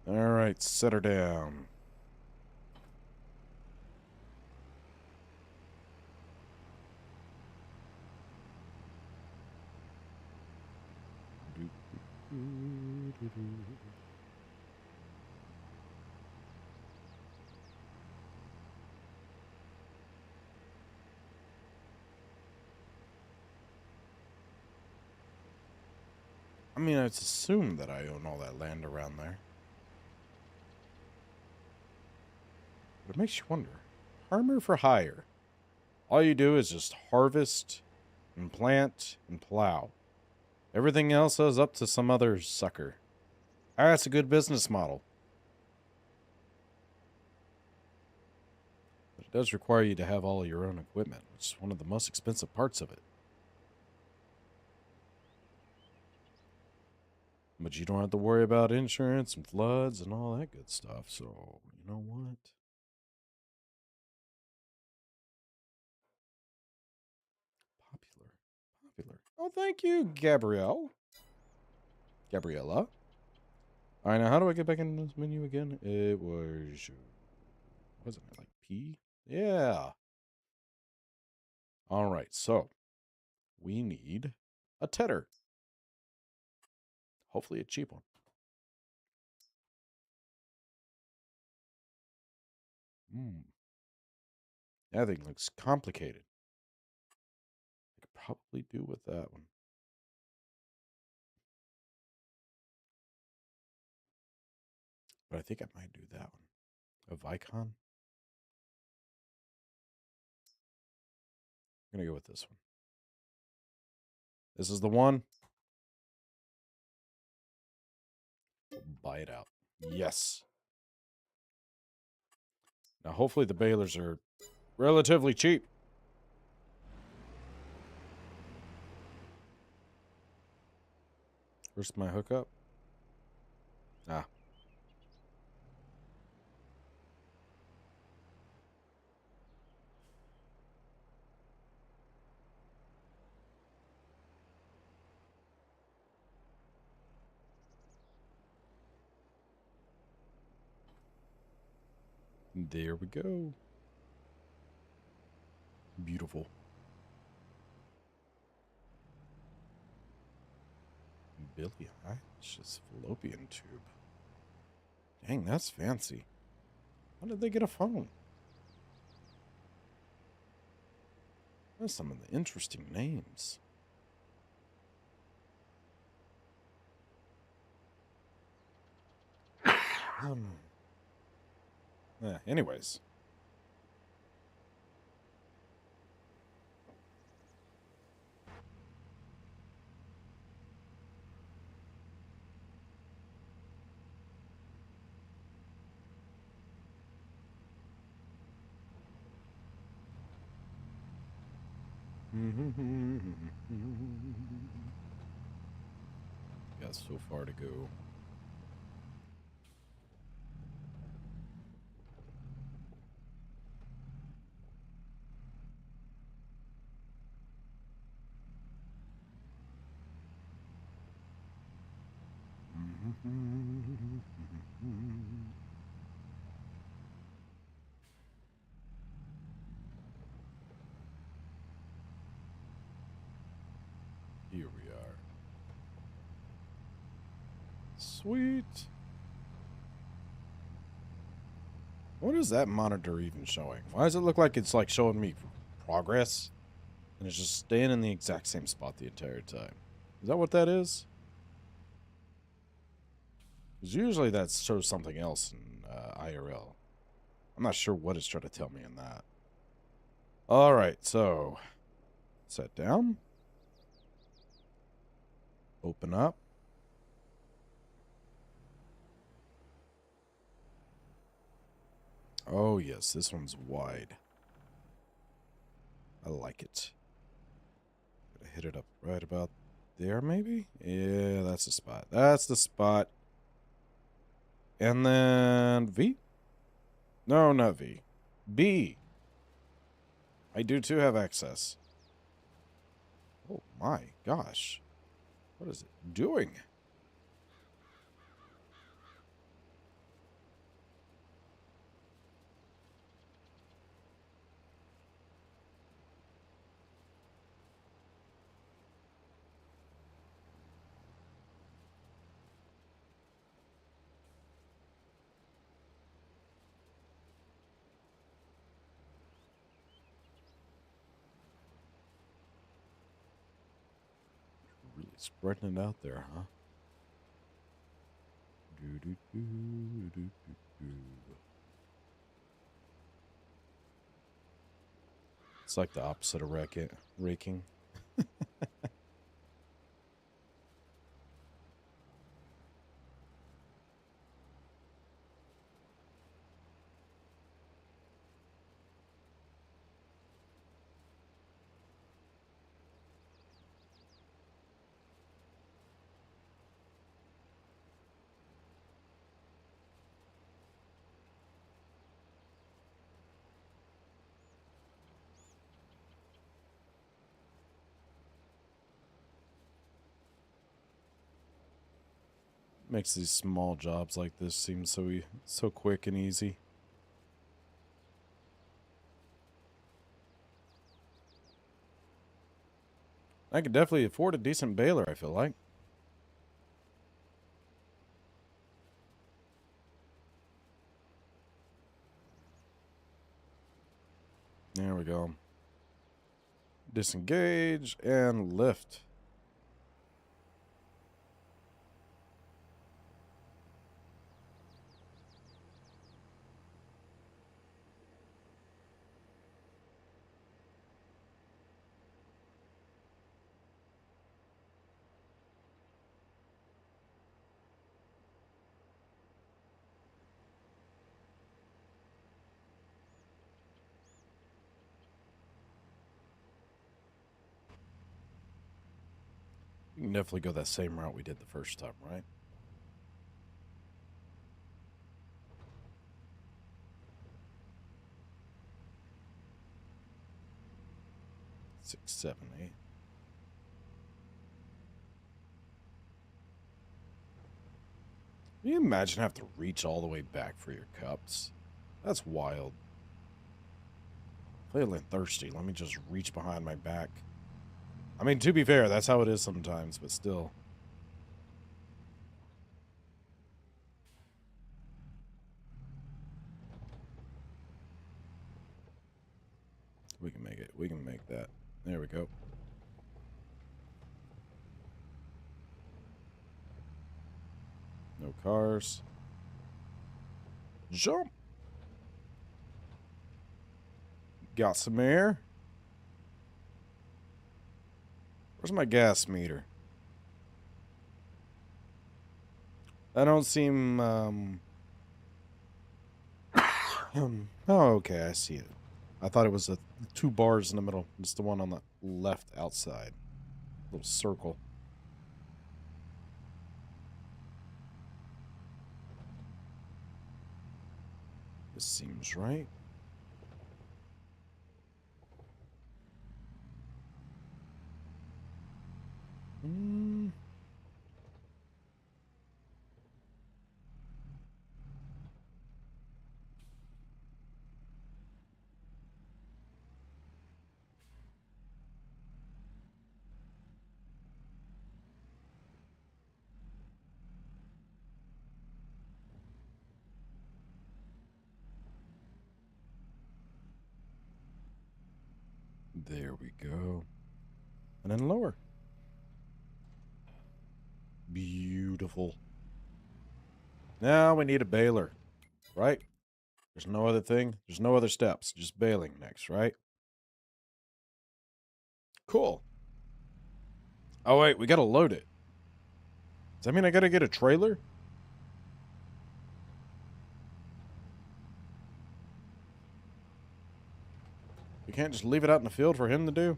All right, set her down. I mean, I'd assume that I own all that land around there. But it makes you wonder. Farmer for hire. All you do is just harvest and plant and plow. Everything else is up to some other sucker. That's a good business model. But it does require you to have all your own equipment, which is one of the most expensive parts of it. But you don't have to worry about insurance and floods and all that good stuff. So, you know what? Popular. Oh, thank you, Gabriella. All right, now how do I get back in this menu again? It was, wasn't it like P? Yeah. All right, so we need a tedder. Hopefully a cheap one. That thing looks complicated. I could probably do with that one. But I think I might do that one. A Vicon. I'm going to go with this one. This is the one. Buy it out. Yes. Now, hopefully the balers are relatively cheap. Where's my hookup? Ah. There we go. Beautiful. Billy Eilish's fallopian tube. Dang, that's fancy. How did they get a phone? That's some of the interesting names. Anyways. Got so far to go. Here we are. Sweet. What is that monitor even showing? Why does it look like it's like showing me progress? And it's just staying in the exact same spot the entire time. Is that what that is? Because usually that shows something else in IRL. I'm not sure what it's trying to tell me in that. All right, so set down. Open up. Oh, yes, this one's wide. I like it. Gotta hit it up right about there, maybe? Yeah, that's the spot. That's the spot. And then V? No, not V. B. I do too have access. Oh my gosh. What is it doing? Really spreading it out there, huh? Do, do, do, do, do, do. It's like the opposite of raking. Makes these small jobs like this seem so quick and easy. I could definitely afford a decent baler, I feel like. There we go. Disengage and lift. can definitely go that same route we did the first time, right? Six, 7, 8. Can you imagine having to reach all the way back for your cups? That's wild. Feeling thirsty. Let me just reach behind my back. I mean, to be fair, that's how it is sometimes, but still. We can make it. We can make that. There we go. No cars. Jump. Got some air. Where's my gas meter? I don't seem, oh, okay, I see it. I thought it was the 2 bars in the middle. It's the one on the left outside. Little circle. This seems right. There we go. And then lower. Beautiful. Now we need a baler, right? There's no other thing. There's no other steps. Just baling next, right? Cool. Oh, wait. We got to load it. Does that mean I got to get a trailer? We can't just leave it out in the field for him to do?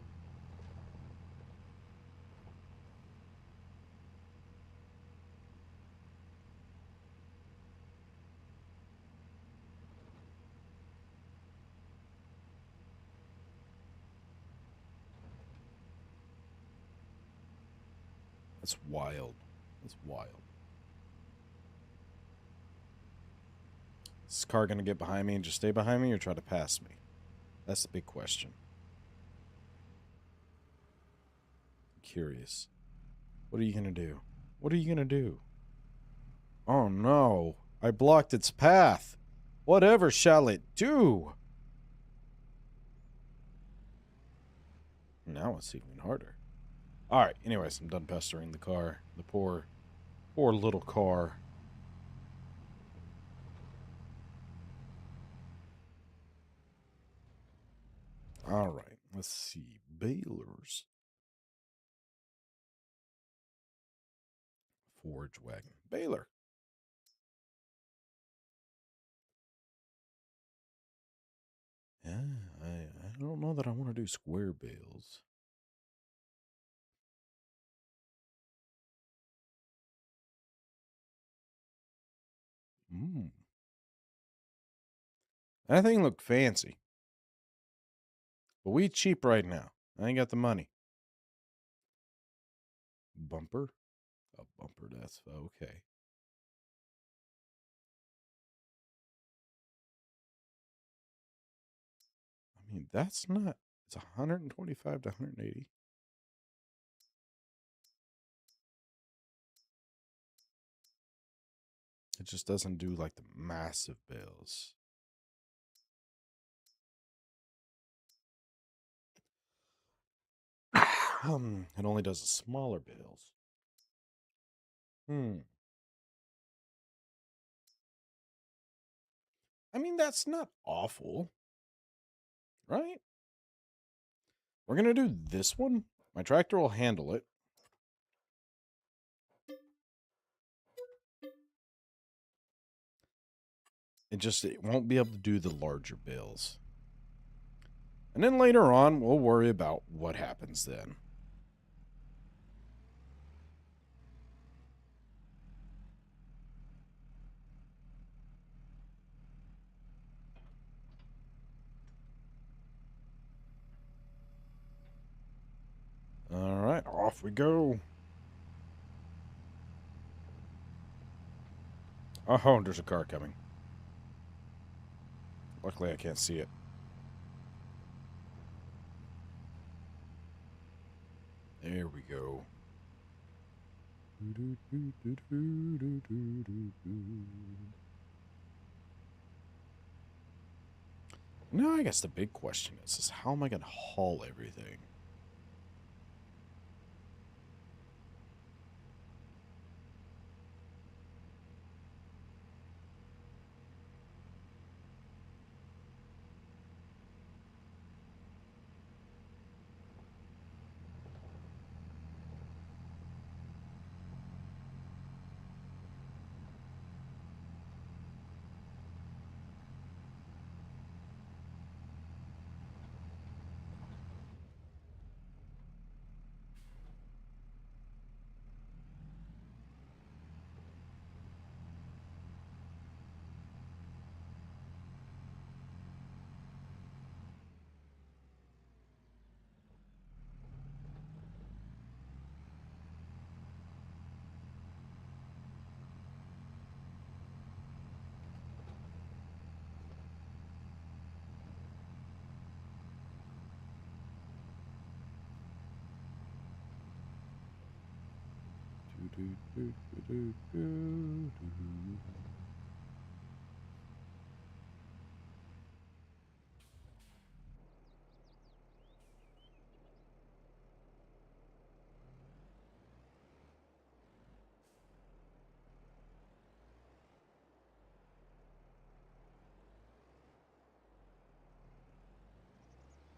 That's wild. That's wild. Is this car going to get behind me and just stay behind me or try to pass me? That's the big question. I'm curious. What are you going to do? What are you going to do? Oh no. I blocked its path. Whatever shall it do? Now it's even harder. Alright, anyways, I'm done pestering the car. The poor little car. Alright, let's see. Balers. Forge wagon. Baler. Yeah, I don't know that I want to do square bales. That thing looked fancy. But we cheap right now. I ain't got the money. Bumper? A bumper, that's okay. I mean, that's not... It's 125 to 180. It just doesn't do, like, the massive bales. It only does the smaller bales. I mean, that's not awful. Right? We're going to do this one. My tractor will handle it. It won't be able to do the larger bales. And then later on, we'll worry about what happens then. Off we go. Oh, there's a car coming. Luckily, I can't see it. There we go. Now, I guess the big question is how am I going to haul everything?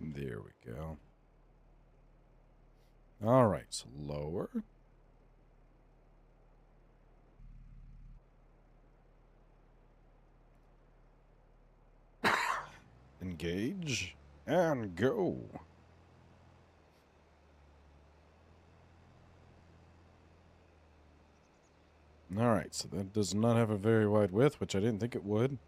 There we go. All right, so lower. Engage and go. All right, so that does not have a very wide width, which I didn't think it would.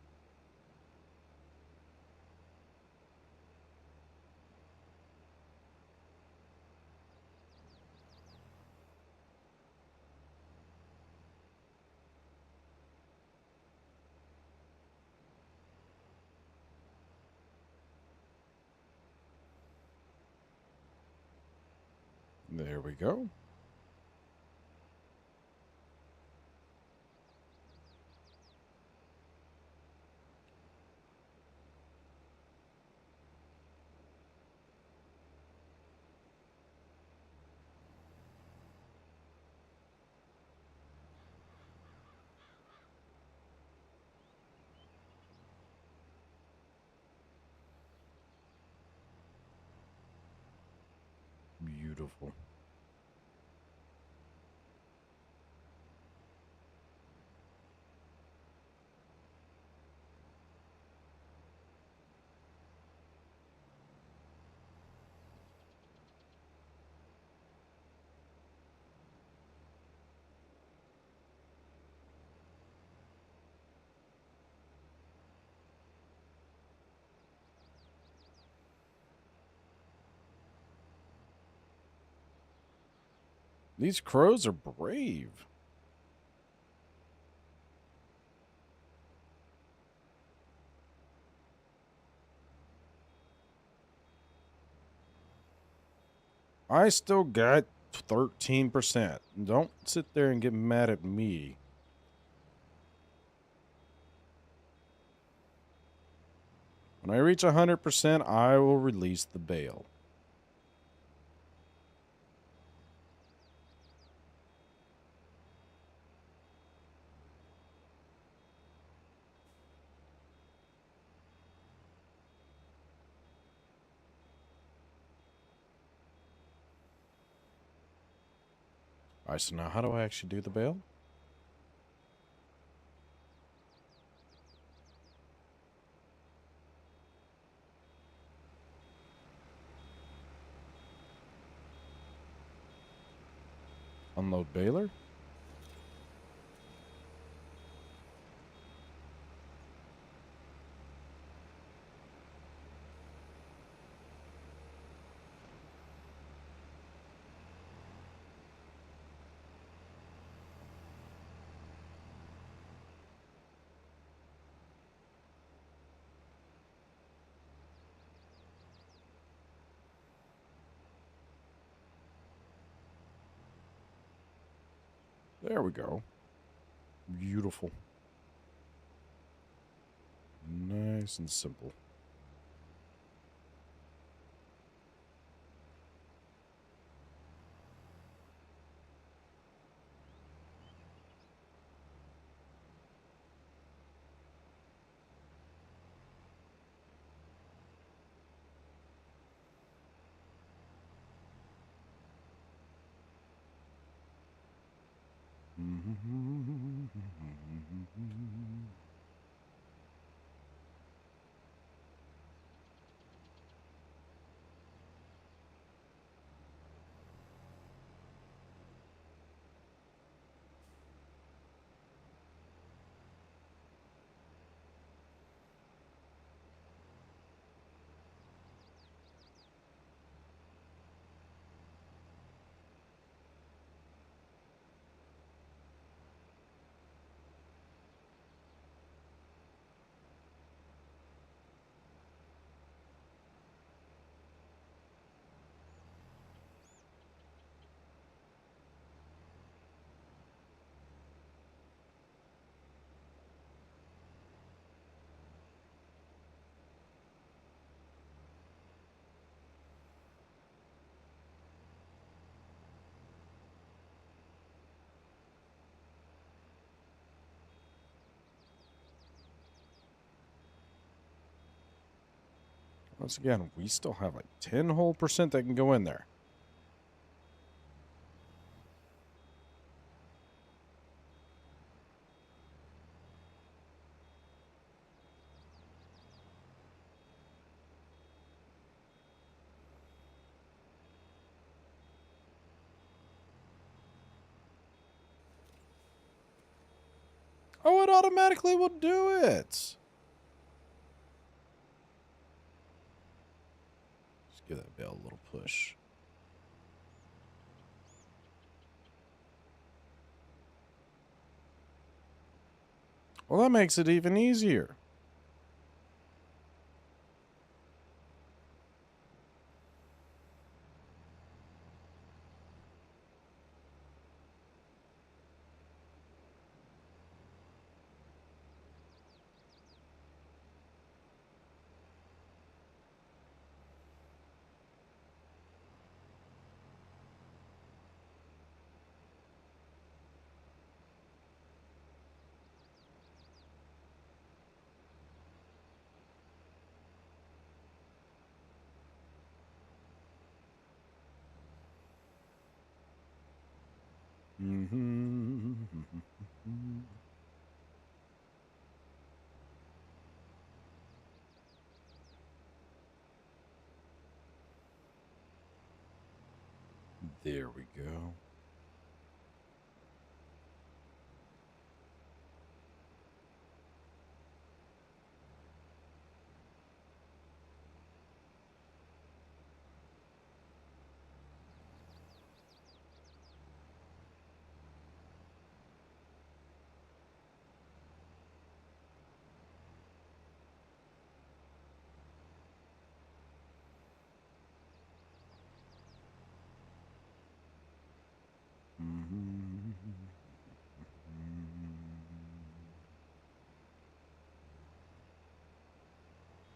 There we go. Beautiful. These crows are brave. I still got 13%. Don't sit there and get mad at me. When I reach 100%, I will release the bale. All right, so now how do I actually do the bale? Unload baler? There we go. Beautiful. Nice and simple. Once again, we still have like 10 whole percent that can go in there. Oh, it automatically will do it. Just give that bell a little push. Well, that makes it even easier. There we go.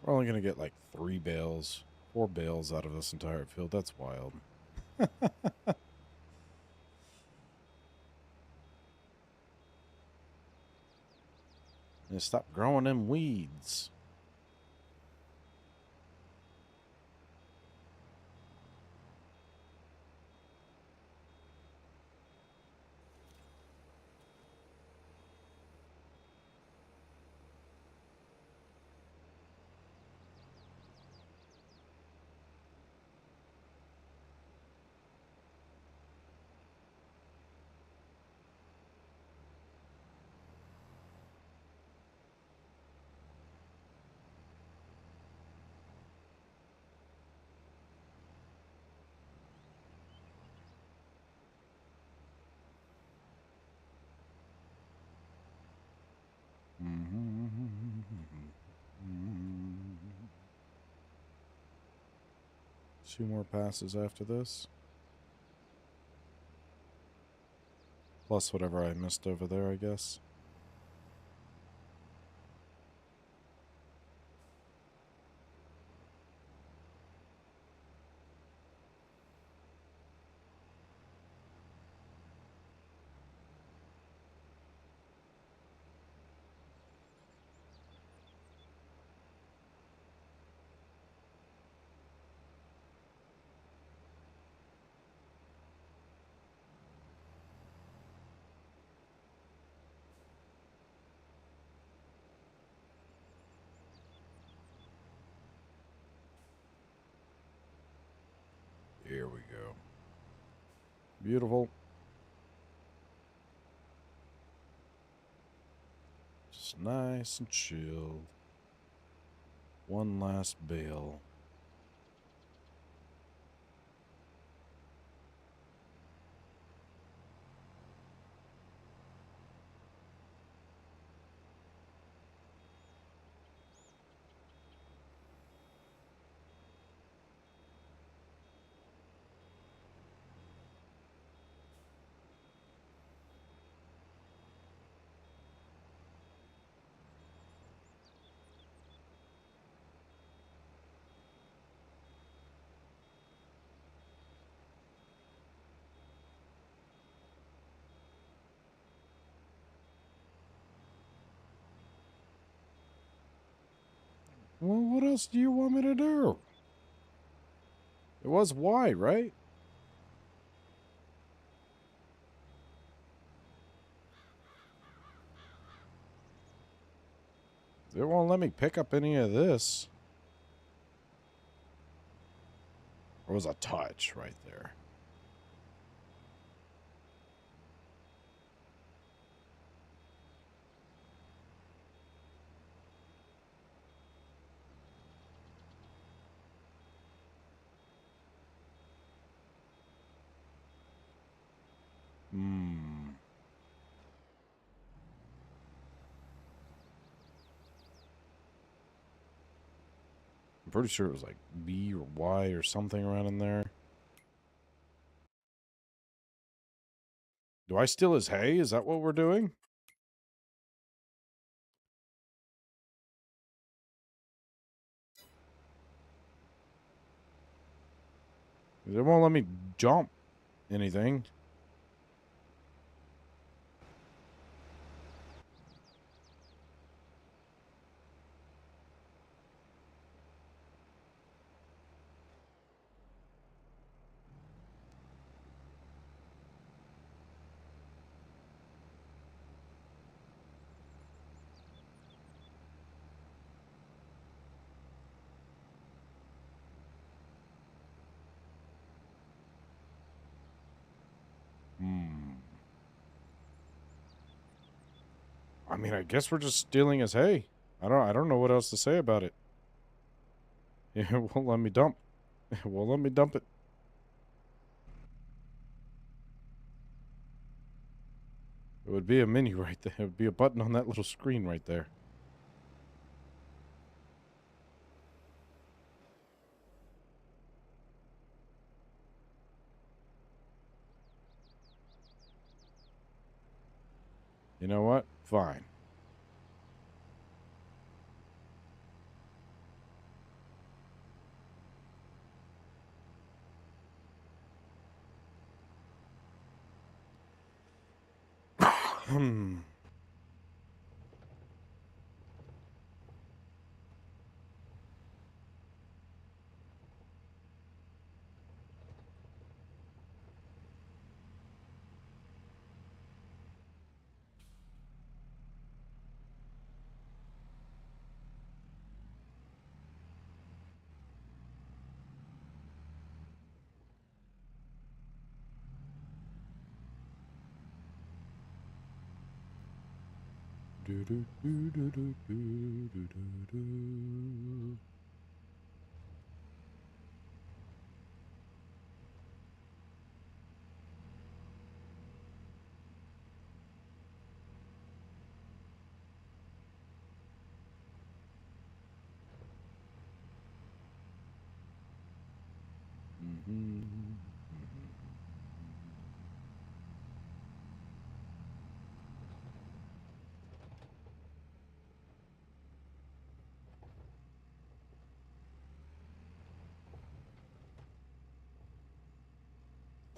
We're only going to get like 3 bales, 4 bales out of this entire field. That's wild. And stop growing them weeds. Two more passes after this. Plus whatever I missed over there, I guess. Here we go. Beautiful. Just nice and chilled. One last bale. Well, what else do you want me to do? It was Y, right? It won't let me pick up any of this. There was a touch right there. Hmm. I'm pretty sure it was like B or Y or something around in there. Do I steal his hay? Is that what we're doing? It won't let me jump anything. Hmm. I mean, I guess we're just stealing his hay. I don't know what else to say about it. It won't let me dump. It won't let me dump it. It would be a menu right there. It would be a button on that little screen right there. You know what? Fine. Hmm. Do, do, do, do, do, do, do, do, do. Mhm.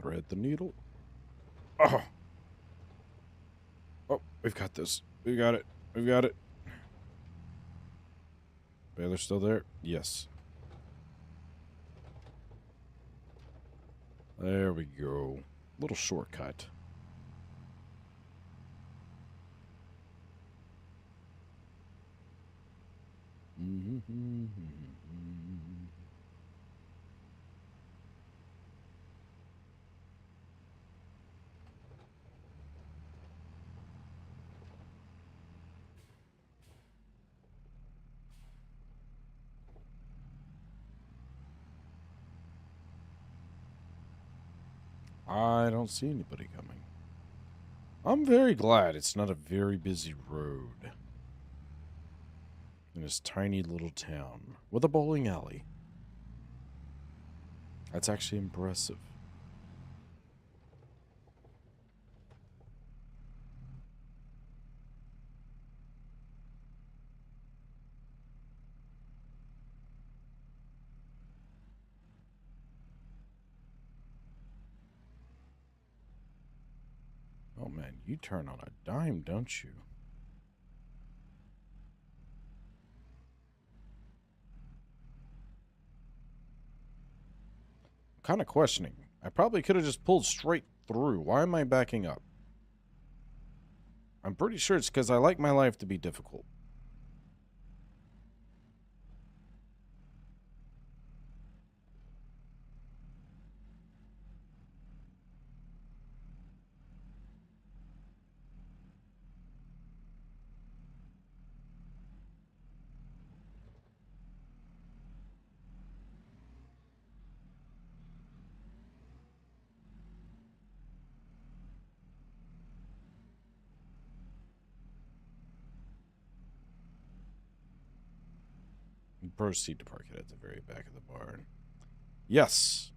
Thread the needle. Oh. Oh, we've got this. We got it. We've got it. Baylor's still there? Yes. There we go. Little shortcut. I don't see anybody coming. I'm very glad it's not a very busy road in this tiny little town with a bowling alley. That's actually impressive. Oh man, you turn on a dime, don't you? I'm kind of questioning. I probably could have just pulled straight through. Why am I backing up? I'm pretty sure it's because I like my life to be difficult. Proceed to park it at the very back of the barn. Yes.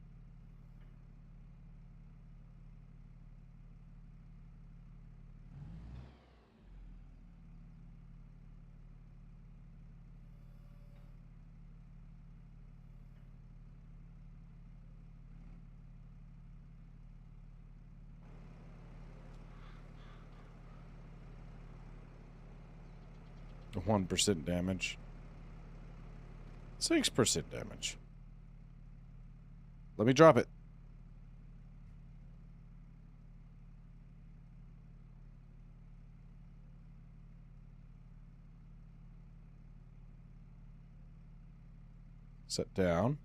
The 1% damage. 6% damage. Let me drop it. Set down.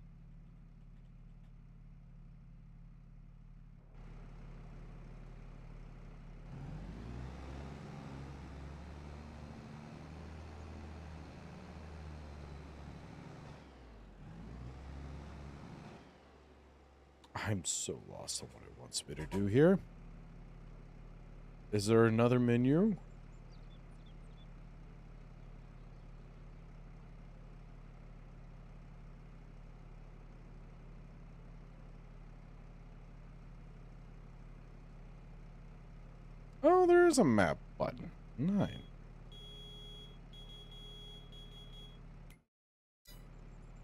I'm so lost on what it wants me to do here. Is there another menu? Oh, there is a map button. 9.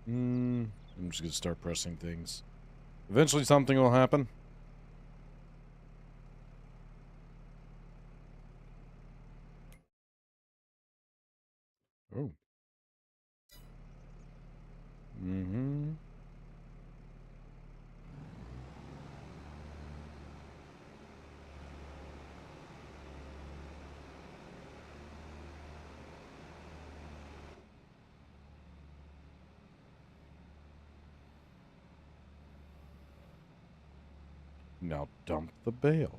I'm just gonna start pressing things. Eventually something will happen. Oh. Now dump the bale.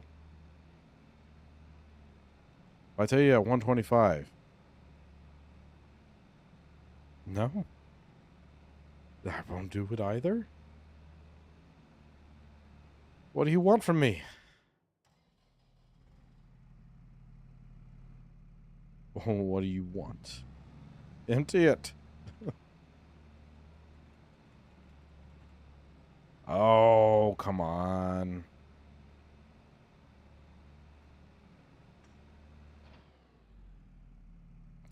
I tell you at 125. No. That won't do it either. What do you want from me? Oh, what do you want? Empty it. Oh, come on.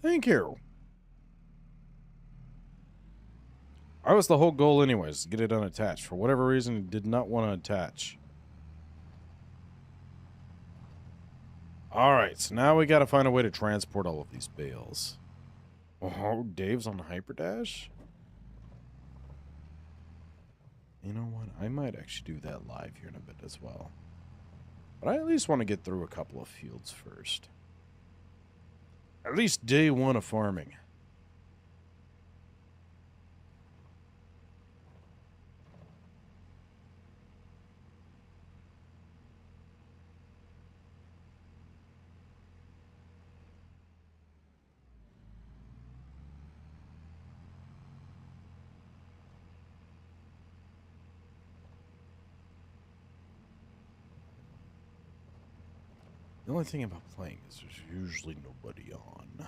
Thank you. That was the whole goal anyways, get it unattached. For whatever reason, it did not want to attach. All right, so now we got to find a way to transport all of these bales. Oh, Dave's on the hyperdash? You know what? I might actually do that live here in a bit as well. But I at least want to get through a couple of fields first. At least day one of farming. The only thing about playing is there's usually nobody on.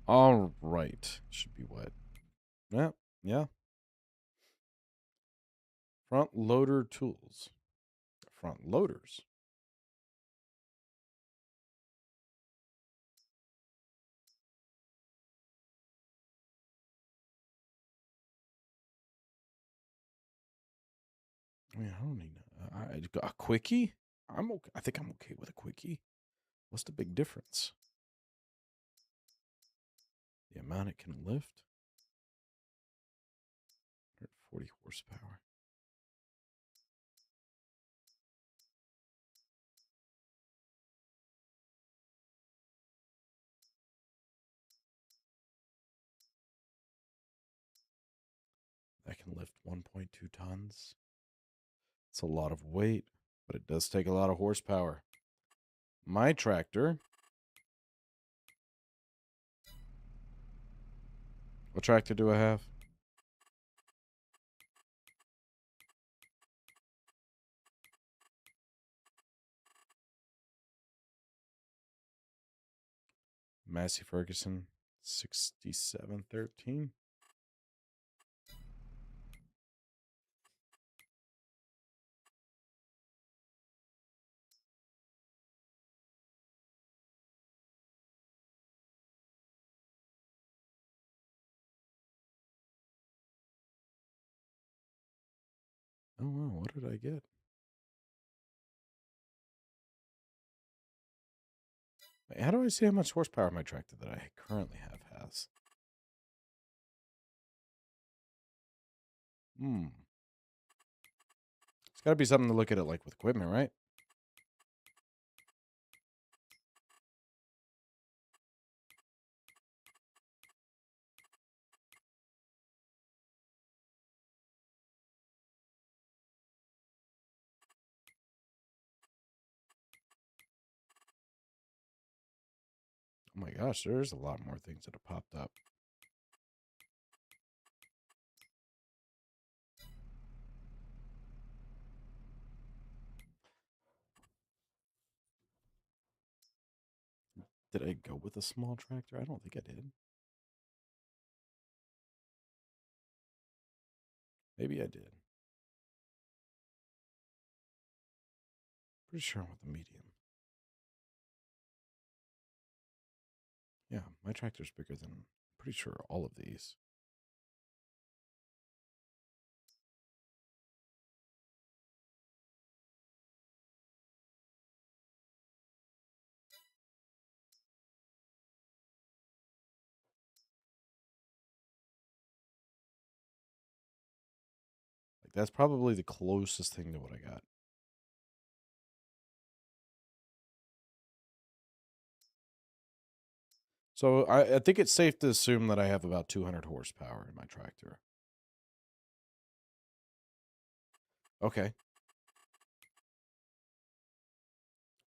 All right. Should be what? Yeah, yeah. Front loader tools. Front loaders. I mean, I don't need a quickie. I'm okay. I think I'm okay with a quickie. What's the big difference? The amount it can lift. 140 horsepower. That can lift 1.2 tons. It's a lot of weight, but it does take a lot of horsepower. My tractor. What tractor do I have? Massey Ferguson 6713. Oh wow, what did I get? Wait, how do I see how much horsepower my tractor that I currently have has? It's got to be something to look at it like with equipment, right? Oh my gosh, there's a lot more things that have popped up. Did I go with a small tractor? I don't think I did. Maybe I did. Pretty sure I went the medium. Yeah, my tractor's bigger than, pretty sure, all of these. Like, that's probably the closest thing to what I got. So I think it's safe to assume that I have about 200 horsepower in my tractor. Okay.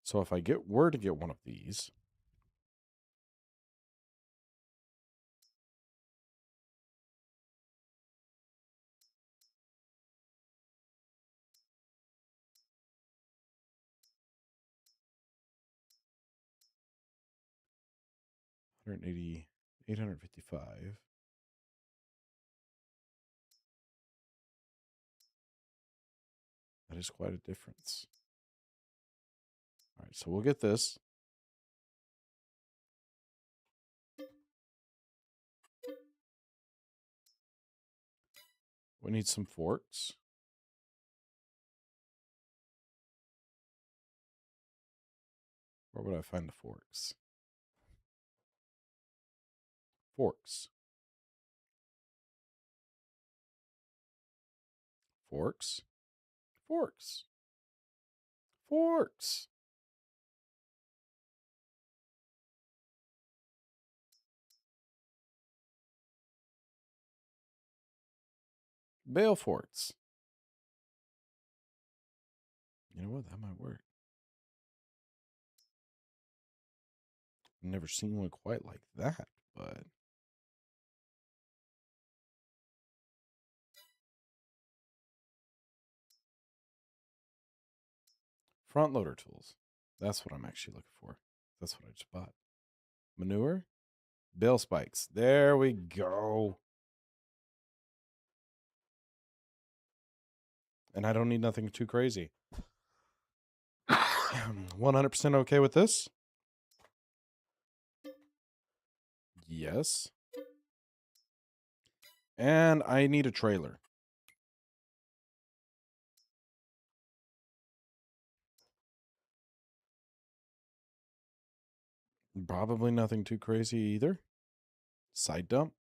So if I were to get one of these, hundred eighty, 855. That is quite a difference. All right, so we'll get this. We need some forks. Where would I find the forks? Forks. Forks. Forks. Forks. Bale forks. You know what? That might work. I've never seen one quite like that, but front loader tools. That's what I'm actually looking for. That's what I just bought. Manure. Bale spikes. There we go. And I don't need nothing too crazy. 100% okay with this? Yes. And I need a trailer. Probably nothing too crazy either. Side dump.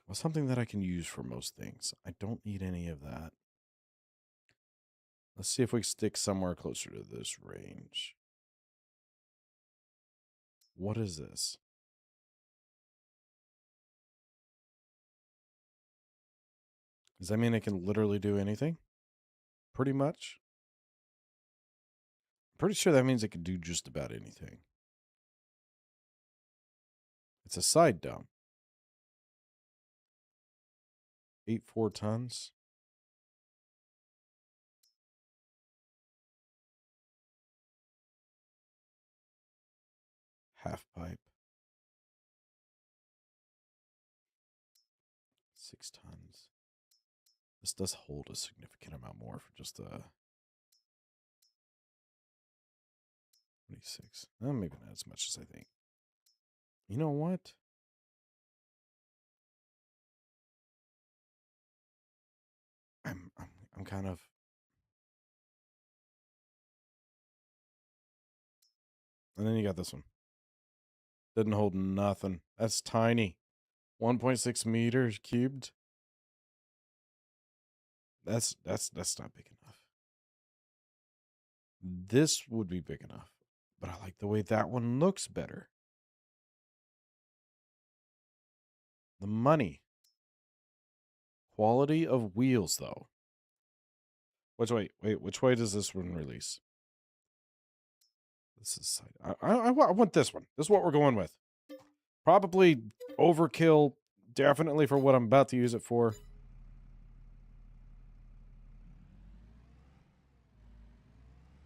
Well, something that I can use for most things. I don't need any of that. Let's see if we stick somewhere closer to this range. What is this? Does that mean it can literally do anything? Pretty much. Pretty sure that means it can do just about anything. It's a side dump. 8.4 tons. Half pipe. 6 tons. This does hold a significant amount more for just a 26. Maybe not as much as I think. You know what? I'm kind of. And then you got this one. Didn't hold nothing. That's tiny. 1.6 meters cubed. That's not big enough. This would be big enough, but I like the way that one looks better. The money. Quality of wheels, though. Which way does this one release? This is I want this one. This is what we're going with. Probably overkill, definitely for what I'm about to use it for.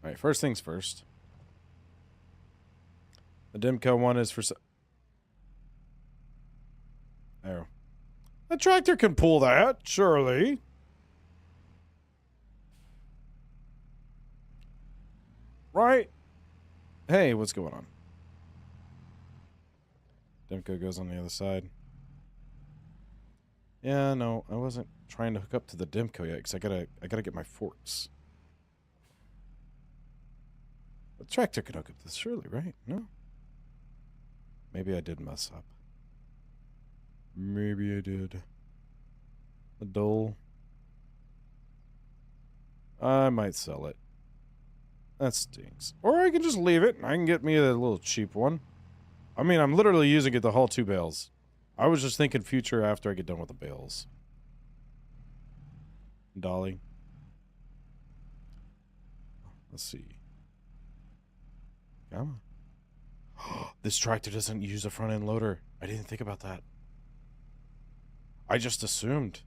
All right, first things first. The Dimco one is for. Oh. The tractor can pull that, surely. Right? Hey, what's going on? Dimco goes on the other side. Yeah, no, I wasn't trying to hook up to the Dimco yet because I gotta get my forks. The tractor can hook up to this, surely, right? No? Maybe I did mess up. Maybe I did. The dole. I might sell it. That stinks. Or I can just leave it and I can get me a little cheap one. I mean, I'm literally using it to haul 2 bales. I was just thinking future after I get done with the bales. Dolly. Let's see. Come on. This tractor doesn't use a front end loader. I didn't think about that. I just assumed.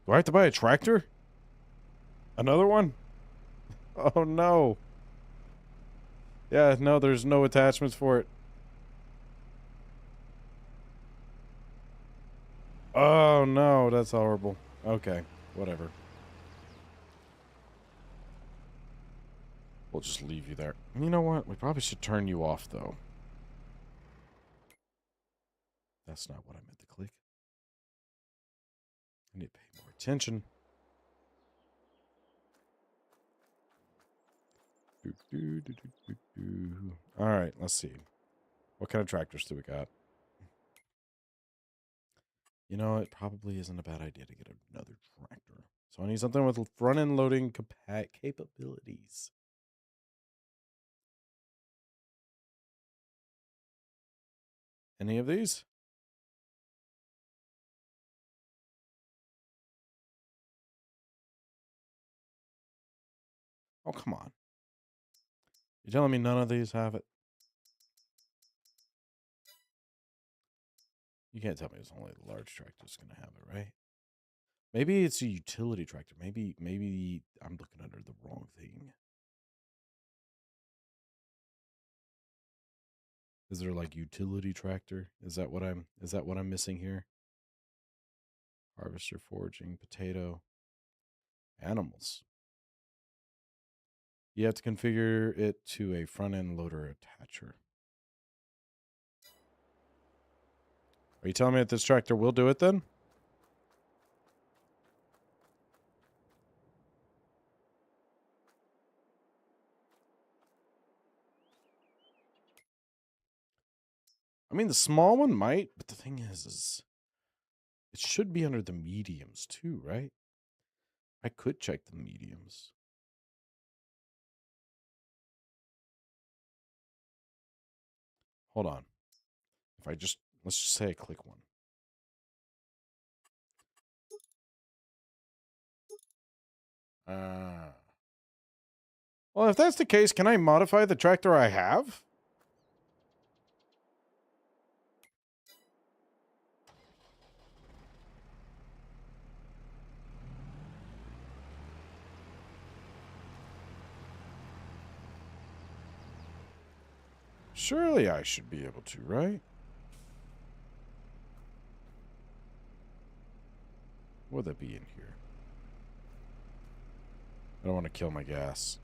Do I have to buy a tractor? Another one? Oh no. Yeah, no, there's no attachments for it. Oh no, that's horrible. Okay, whatever. We'll just leave you there. You know what? We probably should turn you off, though. That's not what I meant to click. I need to pay more attention. All right, let's see. What kind of tractors do we got? You know, it probably isn't a bad idea to get another tractor. So I need something with front-end loading capabilities. Any of these? Oh, come on. You're telling me none of these have it? You can't tell me it's only the large tractor's going to have it, right? Maybe it's a utility tractor. Maybe I'm looking under the wrong thing. Is there like utility tractor? Is that what I'm missing here? Harvester, foraging, potato, animals. You have to configure it to a front-end loader attacher. Are you telling me that this tractor will do it then? I mean, the small one might, but the thing is it should be under the mediums too, right? I could check the mediums. Hold on. If I just, let's just say I click one. Well, if that's the case, can I modify the tractor I have? Surely I should be able to, right? What would that be in here? I don't want to kill my gas.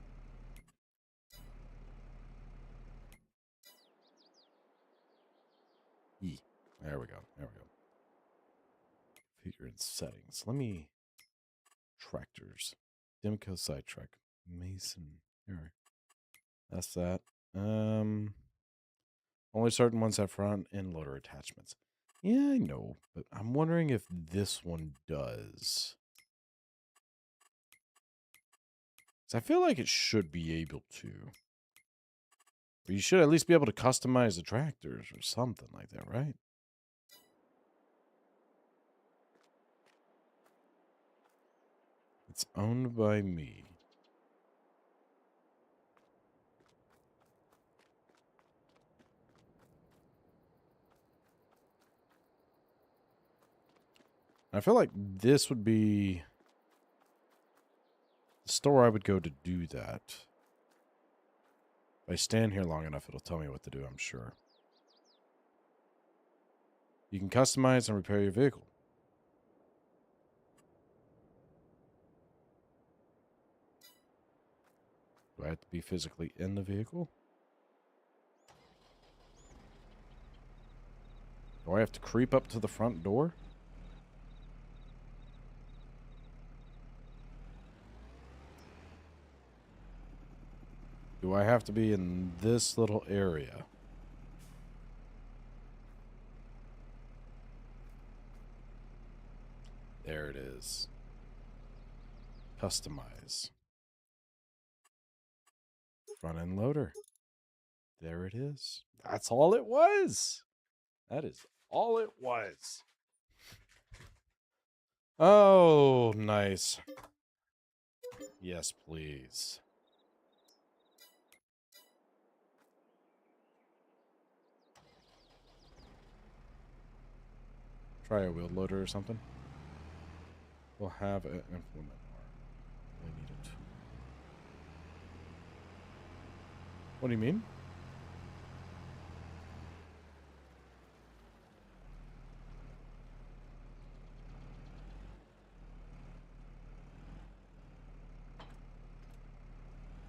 E. There we go. There we go. Figure in settings. Let me... Tractors. Demco sidetrack. Mason. Here. That's that. Only certain ones have front end loader attachments. Yeah, I know, but I'm wondering if this one does. I feel like it should be able to. Or you should at least be able to customize the tractors or something like that, right? It's owned by me. I feel like this would be the store I would go to do that. If I stand here long enough, it'll tell me what to do, I'm sure. You can customize and repair your vehicle. Do I have to be physically in the vehicle? Do I have to creep up to the front door? Do I have to be in this little area? There it is. Customize. Front end loader. There it is. That's all it was. That is all it was. Oh, nice. Yes, please. Try a wheel loader or something. We'll have an implement arm. We need a tool. What do you mean?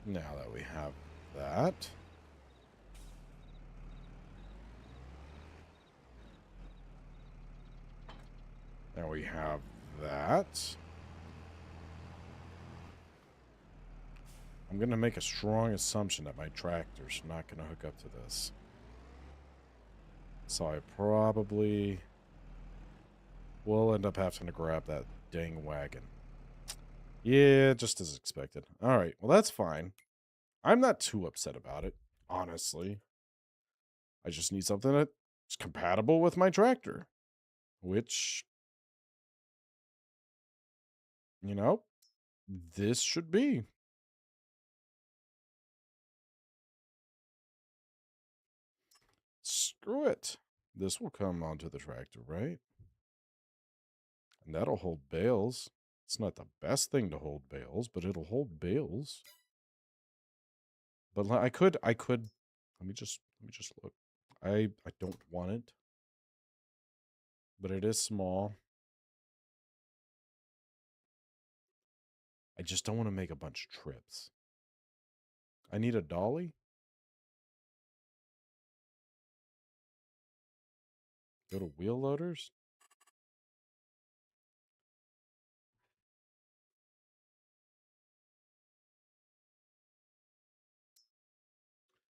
Now that we have that. Now we have that. I'm going to make a strong assumption that my tractor's not going to hook up to this. So I probably will end up having to grab that dang wagon. Yeah, just as expected. All right, well, that's fine. I'm not too upset about it, honestly. I just need something that's compatible with my tractor, which, you know, this should be. Screw it. This will come onto the tractor, right? And that'll hold bales. It's not the best thing to hold bales, but it'll hold bales. But I could, let me just look. I don't want it, but it is small. I just don't want to make a bunch of trips. I need a dolly. Go to wheel loaders.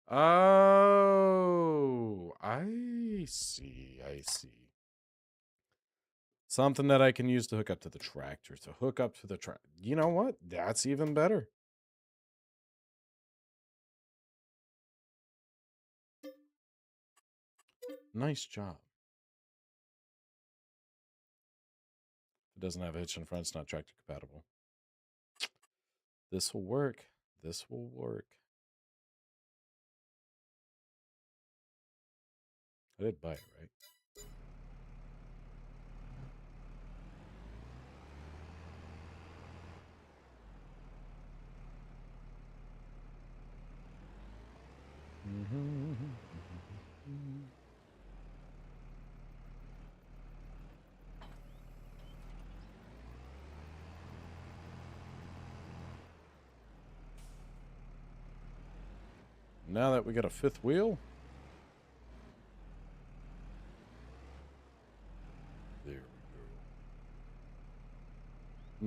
Oh, I see. I see. Something that I can use to hook up to the tractor. To hook up to the tractor. You know what? That's even better. Nice job. If it doesn't have a hitch in front, it's not tractor compatible. This will work. This will work. I did buy it, right? Now that we got a fifth wheel. There we go.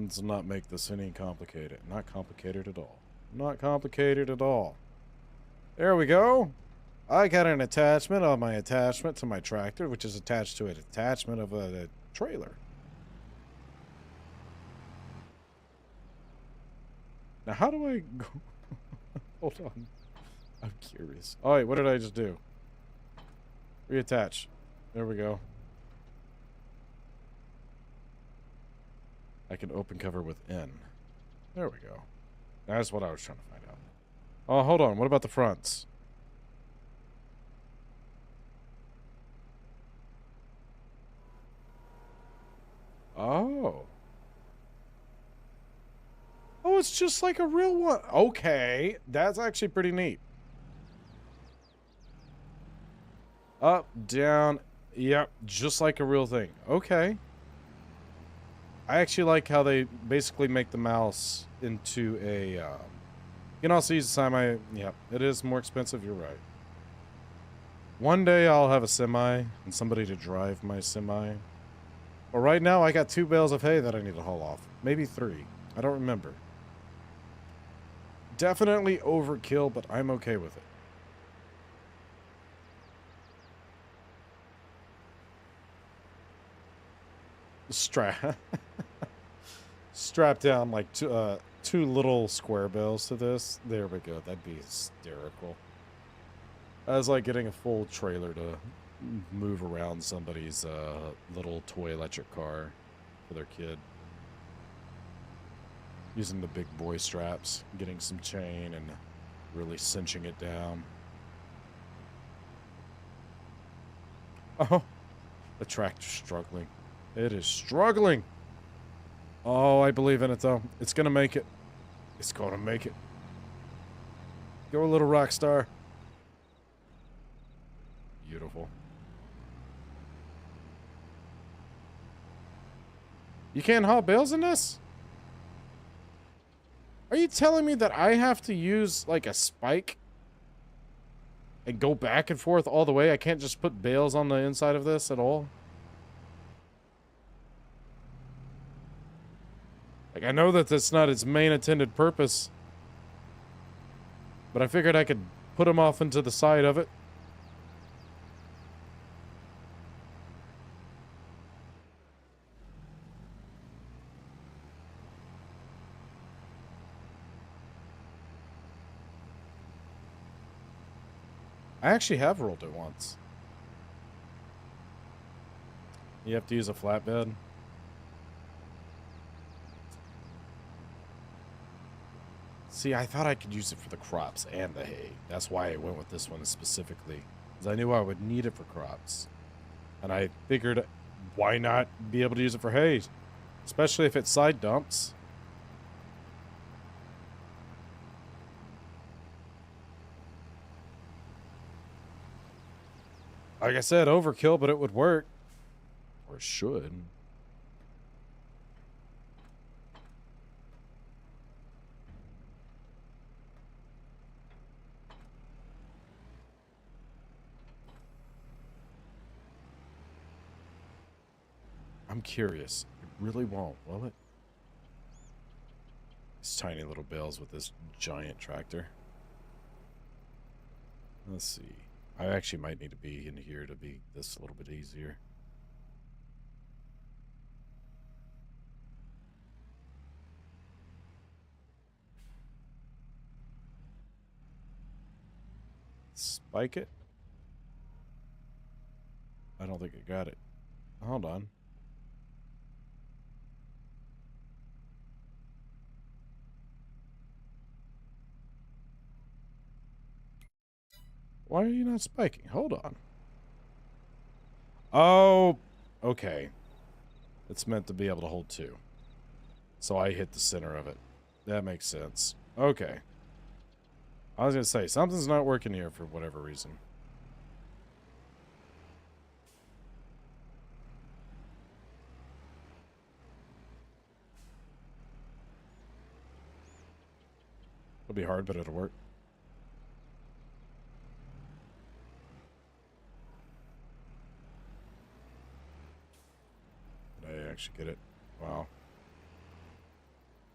Let's not make this any complicated. Not complicated at all. Not complicated at all. There we go. I got an attachment on my attachment to my tractor, which is attached to an attachment of a trailer. Now, how do I go? Hold on. I'm curious. All right, what did I just do? Reattach. There we go. I can open cover with N. There we go. That's what I was trying to find out. Oh, hold on. What about the fronts? Oh. Oh, it's just like a real one. Okay. That's actually pretty neat. Up, down. Yep, just like a real thing. Okay. I actually like how they basically make the mouse into a, you can also use the semi. Yep, it is more expensive. You're right. One day I'll have a semi and somebody to drive my semi. But right now I got 2 bales of hay that I need to haul off. Maybe 3. I don't remember. Definitely overkill, but I'm okay with it. Strap down like 2 little square bales to this. There we go. That'd be hysterical. That's like getting a full trailer to move around somebody's little toy electric car for their kid. Using the big boy straps, getting some chain and really cinching it down. Oh, the tractor's struggling. It is struggling. Oh, I believe in it, though. It's going to make it. It's going to make it. Go, little rock star. Beautiful. You can't haul bales in this? Are you telling me that I have to use, like, a spike and go back and forth all the way? I can't just put bales on the inside of this at all? Like, I know that that's not its main intended purpose. But I figured I could put them off into the side of it. I actually have rolled it once. You have to use a flatbed. See, I thought I could use it for the crops and the hay. That's why I went with this one specifically. Because I knew I would need it for crops. And I figured, why not be able to use it for hay? Especially if it's side dumps. Like I said, overkill, but it would work. Or it should. I'm curious. It really won't, will it? These tiny little bales with this giant tractor. Let's see. I actually might need to be in here to be this a little bit easier. Spike it? I don't think I got it. Hold on. Why are you not spiking? Hold on. Oh, okay. It's meant to be able to hold two. So I hit the center of it. That makes sense. Okay. I was going to say, something's not working here for whatever reason. It'll be hard, but it'll work. Did I actually get it? Wow.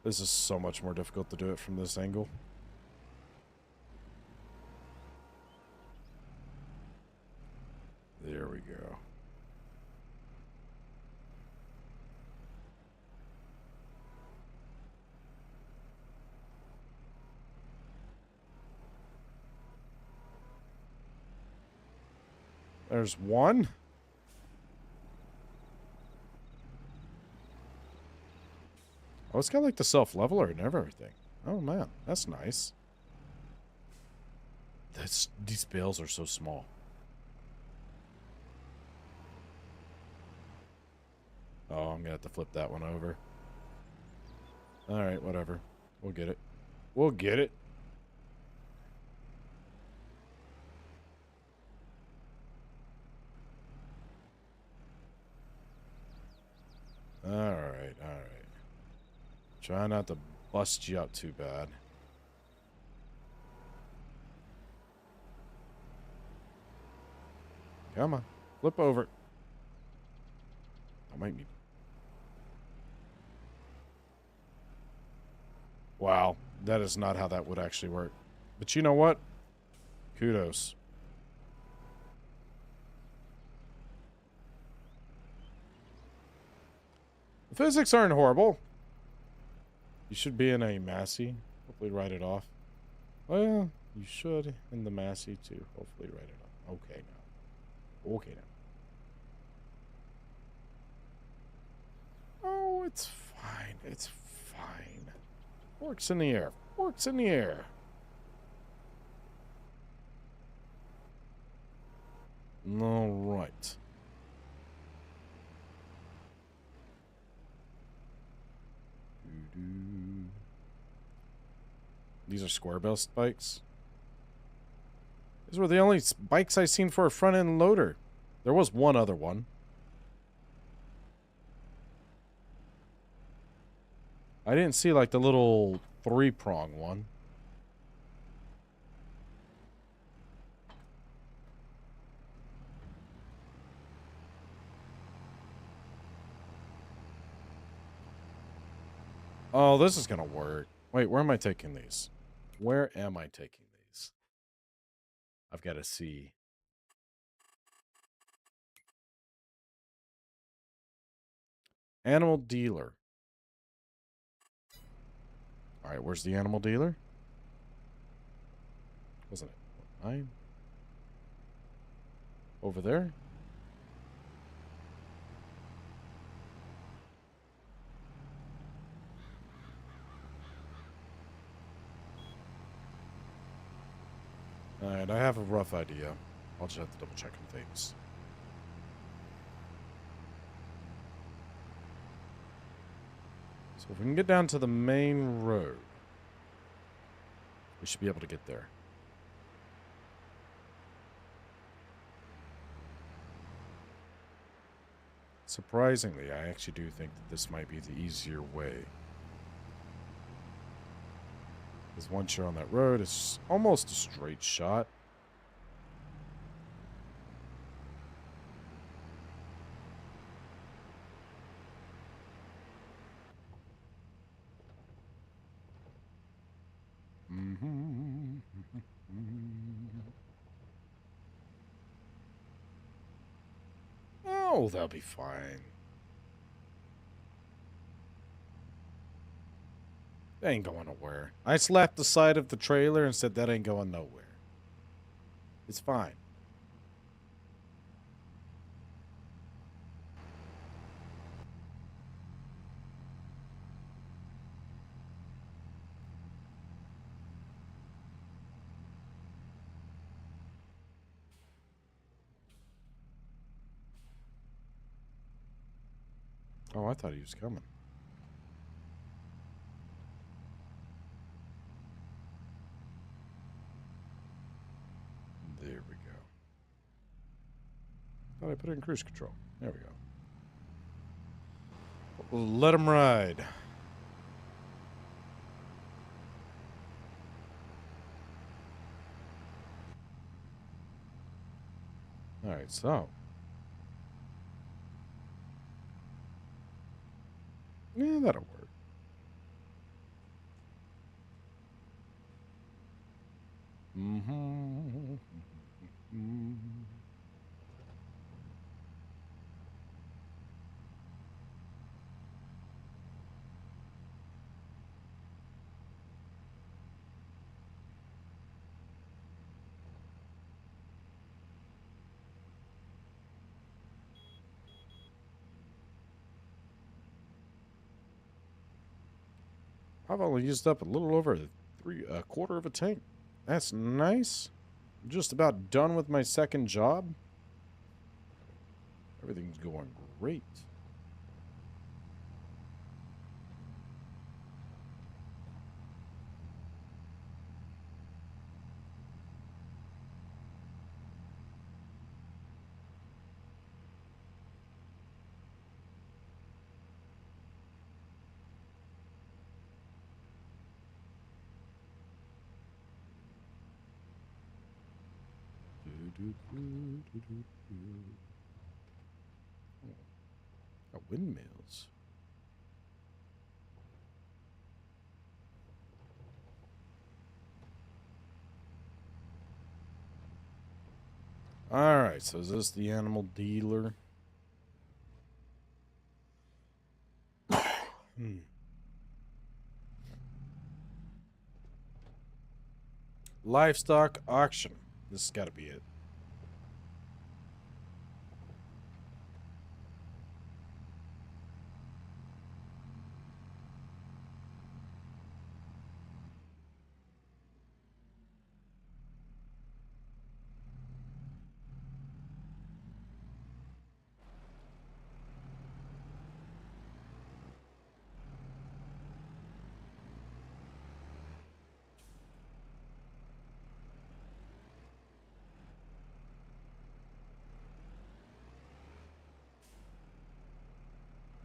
This is so much more difficult to do it from this angle. There we go. There's one. Oh, it's got like the self-leveler and everything. Oh man, that's nice. These bales are so small. Oh, I'm gonna have to flip that one over. Alright, whatever. We'll get it. We'll get it. Alright, alright. Try not to bust you up too bad. Come on. Flip over. Don't make me. Wow. That is not how that would actually work. But you know what? Kudos. The physics aren't horrible. You should be in a Massey. Hopefully write it off. Well, you should in the Massey too. Hopefully write it off. Okay now. Okay now. Oh, it's fine. It's fine. Forks in the air. Forks in the air. All right. These are square bell spikes. These were the only spikes I seen for a front end loader. There was one other one. I didn't see like the little 3-prong one. Oh, this is gonna work. Wait, where am I taking these? Where am I taking these? I've got to see. Animal dealer. All right, where's the animal dealer? Wasn't it 9? Over there? All right, I have a rough idea. I'll just have to double check on things. So if we can get down to the main road, we should be able to get there. Surprisingly, I actually do think that this might be the easier way. Because once you're on that road, it's almost a straight shot. Oh, they'll be fine. They ain't going nowhere. I slapped the side of the trailer and said that ain't going nowhere. It's fine. Oh, I thought he was coming. There we go. Thought I put it in cruise control. There we go. Let him ride. All right, so. Yeah, that'll work. I've only used up a little over a quarter of a tank. That's nice. I'm just about done with my second job. Everything's going great. Oh, got windmills. All right, so is this the animal dealer? Livestock auction. This has got to be it.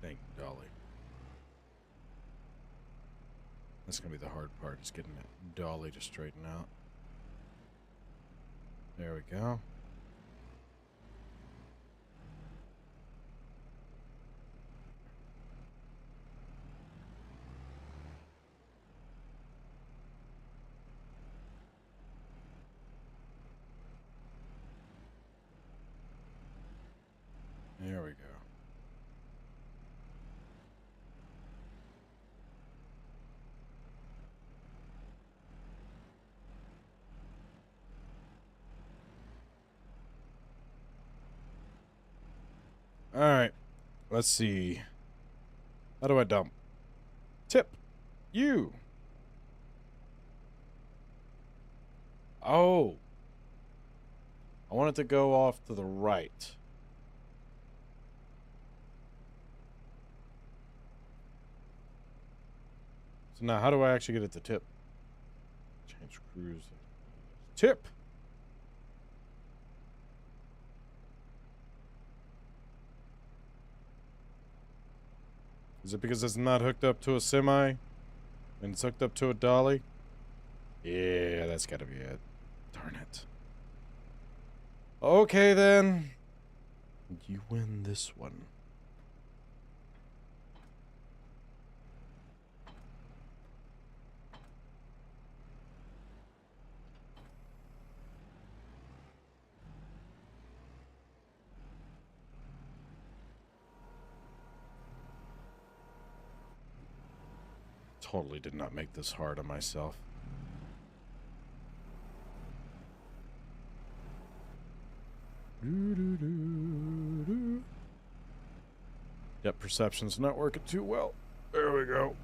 Thank you, Dolly. That's going to be the hard part, is getting Dolly to straighten out. There we go. Alright. Let's see. How do I dump? Tip. You. Oh. I want it to go off to the right. So now, how do I actually get it to tip? Change cruise. Tip! Is it because it's not hooked up to a semi? And it's hooked up to a dolly? Yeah, that's gotta be it. Darn it. Okay, then. You win this one. Totally did not make this hard on myself. Depth perception's not working too well. There we go.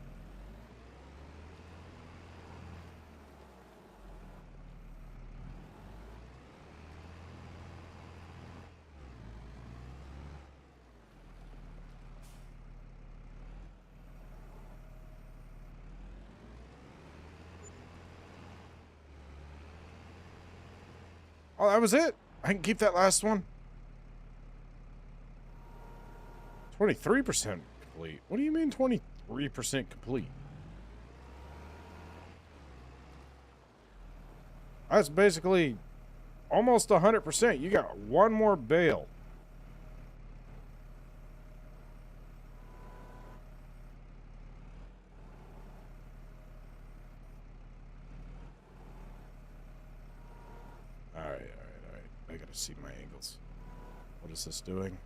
Oh, that was it. I can keep that last one. 23% complete. What do you mean 23% complete? That's basically almost 100%. You got one more bale. All right. I gotta see my angles. What is this doing?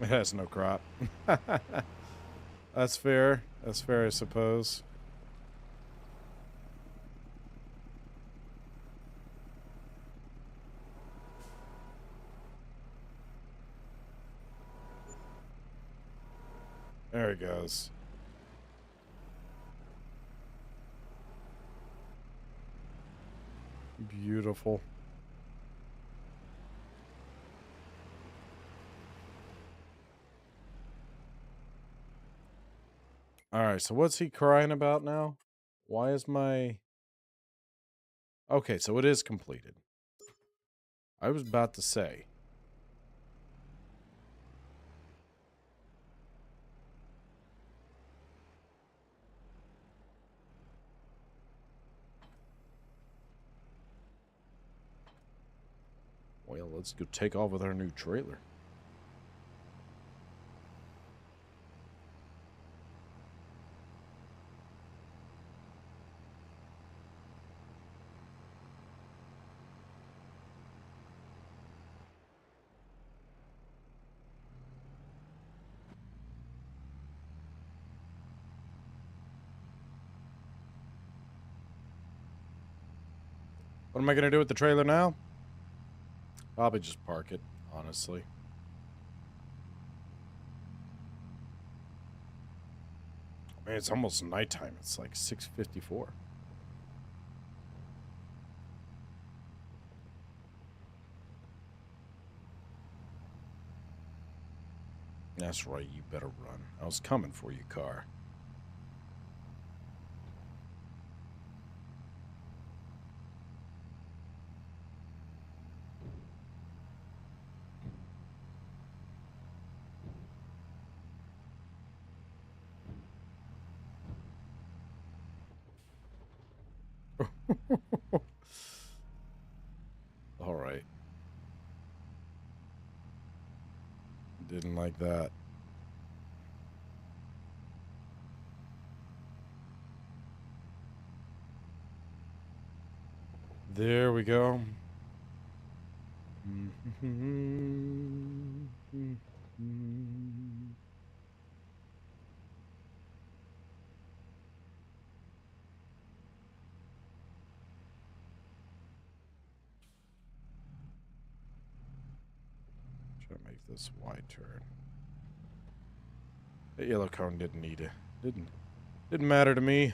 It has no crop. That's fair. That's fair, I suppose. There it goes. Beautiful. Alright, so what's he crying about now? Why is my... Okay, so it is completed. I was about to say. Well, let's go take off with our new trailer. What am I going to do with the trailer now? Probably just park it, honestly. I mean, it's almost nighttime. It's like 6:54. That's right, you better run. I was coming for you, car. All right. Didn't like that. There we go. this Y turn. That yellow cone didn't need it. Didn't matter to me.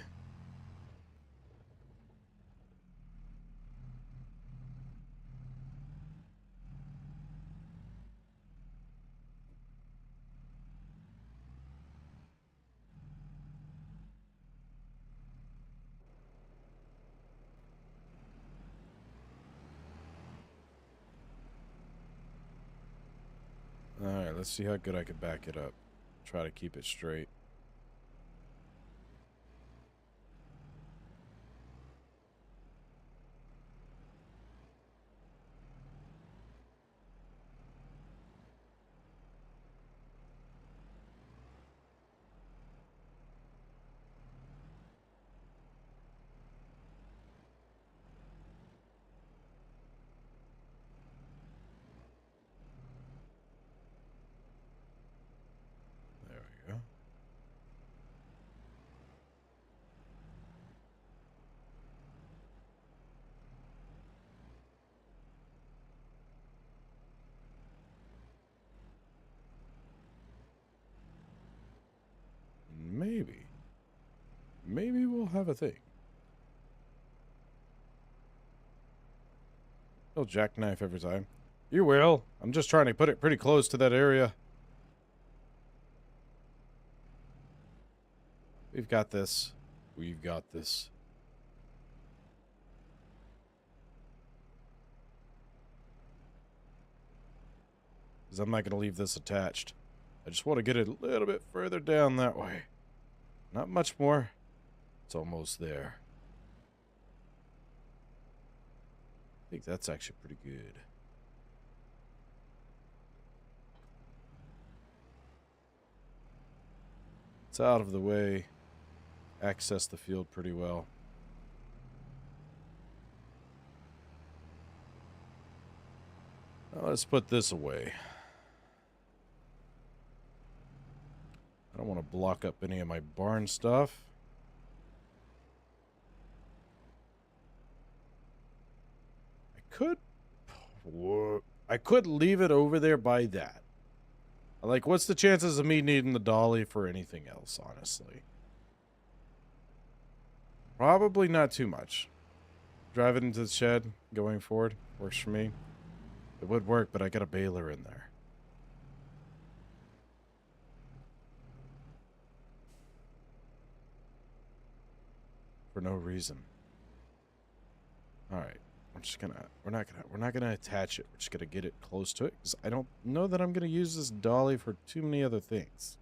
Alright, let's see how good I can back it up. Try to keep it straight. There we go. Maybe we'll have a thing. He'll jackknife every time. You will. I'm just trying to put it pretty close to that area. We've got this. We've got this. Because I'm not going to leave this attached. I just want to get it a little bit further down that way. Not much more. It's almost there. I think that's actually pretty good. It's out of the way. Access the field pretty well. Now let's put this away. I don't want to block up any of my barn stuff. I could leave it over there by that. Like, what's the chances of me needing the dolly for anything else, honestly? Probably not too much. Drive it into the shed going forward works for me. It would work, but I got a baler in there. For no reason. All right. We're not gonna attach it. We're just gonna get it close to it, because I don't know that I'm gonna use this dolly for too many other things.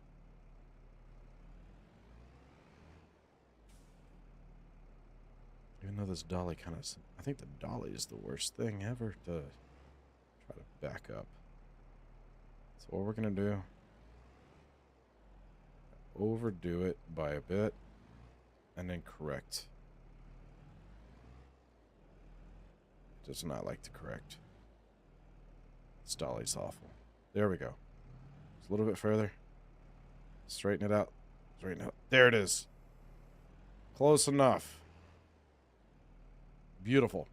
Even though this dolly I think the dolly is the worst thing ever to try to back up. So what we're gonna do, overdo it by a bit, and then correct. Does not like to correct. This dolly's awful. There we go. Just a little bit further. Straighten it out. Straighten it out. There it is. Close enough. Beautiful.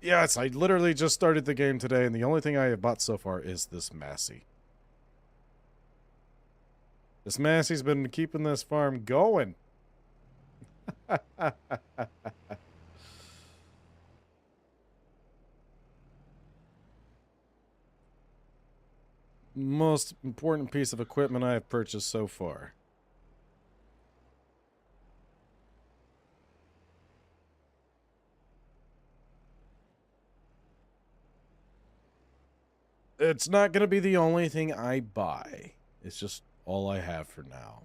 Yes, I literally just started the game today, and the only thing I have bought so far is this Massey. This Massey's been keeping this farm going. Most important piece of equipment I have purchased so far. It's not going to be the only thing I buy. It's just all I have for now.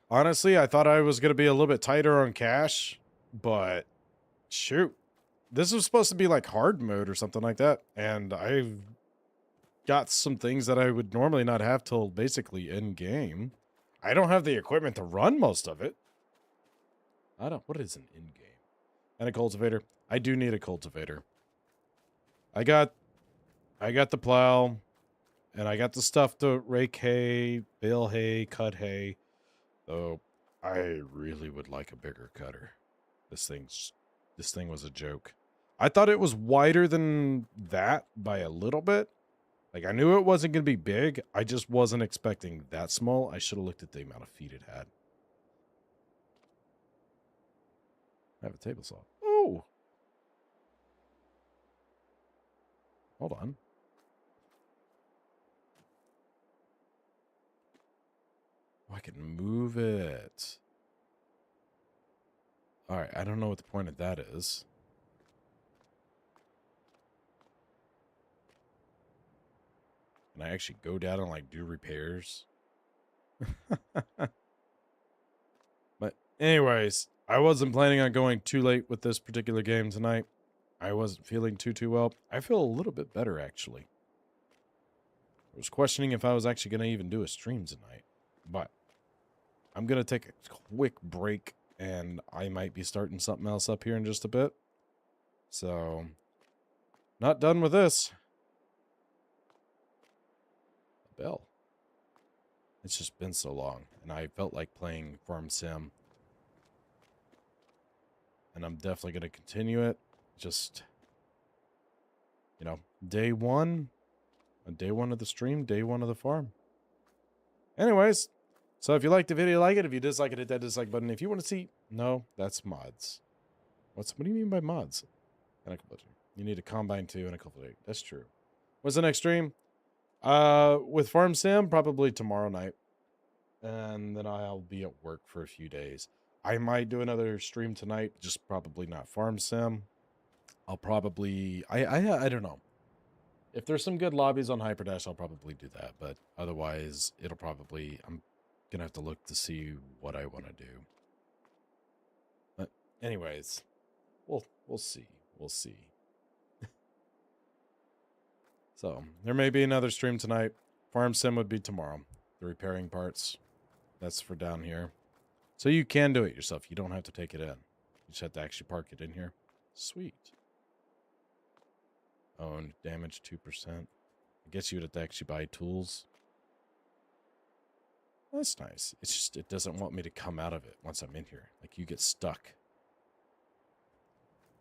Honestly, I thought I was going to be a little bit tighter on cash, but shoot. This was supposed to be like hard mode or something like that, and I've got some things that I would normally not have till basically end game. I don't have the equipment to run most of it. What is an end game? And a cultivator. I do need a cultivator. I got the plow, and I got the stuff to rake hay, bale hay, cut hay. Though I really would like a bigger cutter. This thing was a joke. I thought it was wider than that by a little bit. Like, I knew it wasn't going to be big. I just wasn't expecting that small. I should have looked at the amount of feet it had. I have a table saw. Oh! Hold on. Oh, I can move it. All right, I don't know what the point of that is. Can I actually go down and, like, do repairs? But anyways, I wasn't planning on going too late with this particular game tonight. I wasn't feeling too well. I feel a little bit better, actually. I was questioning if I was actually going to even do a stream tonight. But I'm going to take a quick break, and I might be starting something else up here in just a bit. So, not done with this. A bell. It's just been so long, and I felt like playing Farm Sim. And I'm definitely going to continue it. Just, you know, day one of the stream, day one of the farm. Anyways, so if you liked the video, like it. If you dislike it, hit that dislike button. If you want to see, no, that's mods. What do you mean by mods? And a cultivator. You need a combine too and a cultivator. That's true. What's the next stream? With Farm Sim, probably tomorrow night. And then I'll be at work for a few days. I might do another stream tonight, just probably not Farm Sim. I'll probably, I don't know. If there's some good lobbies on Hyperdash, I'll probably do that. But otherwise, it'll probably, I'm going to have to look to see what I want to do. But anyways, we'll see. We'll see. So, there may be another stream tonight. Farm Sim would be tomorrow. The repairing parts. That's for down here. So you can do it yourself. You don't have to take it in. You just have to actually park it in here. Sweet. Oh, and damage 2%. I guess you would have to actually buy tools. That's nice. It's just, it doesn't want me to come out of it once I'm in here. Like, you get stuck.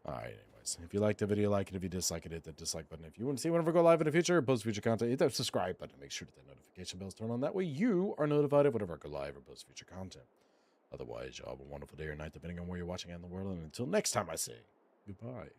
Alright, anyways. If you liked the video, like it. If you dislike it, hit that dislike button. If you want to see whenever I go live in the future or post future content, hit that subscribe button. Make sure that notification bells turn on. That way you are notified of whenever I go live or post future content. Otherwise, y'all have a wonderful day or night, depending on where you're watching in the world. And until next time, I say goodbye.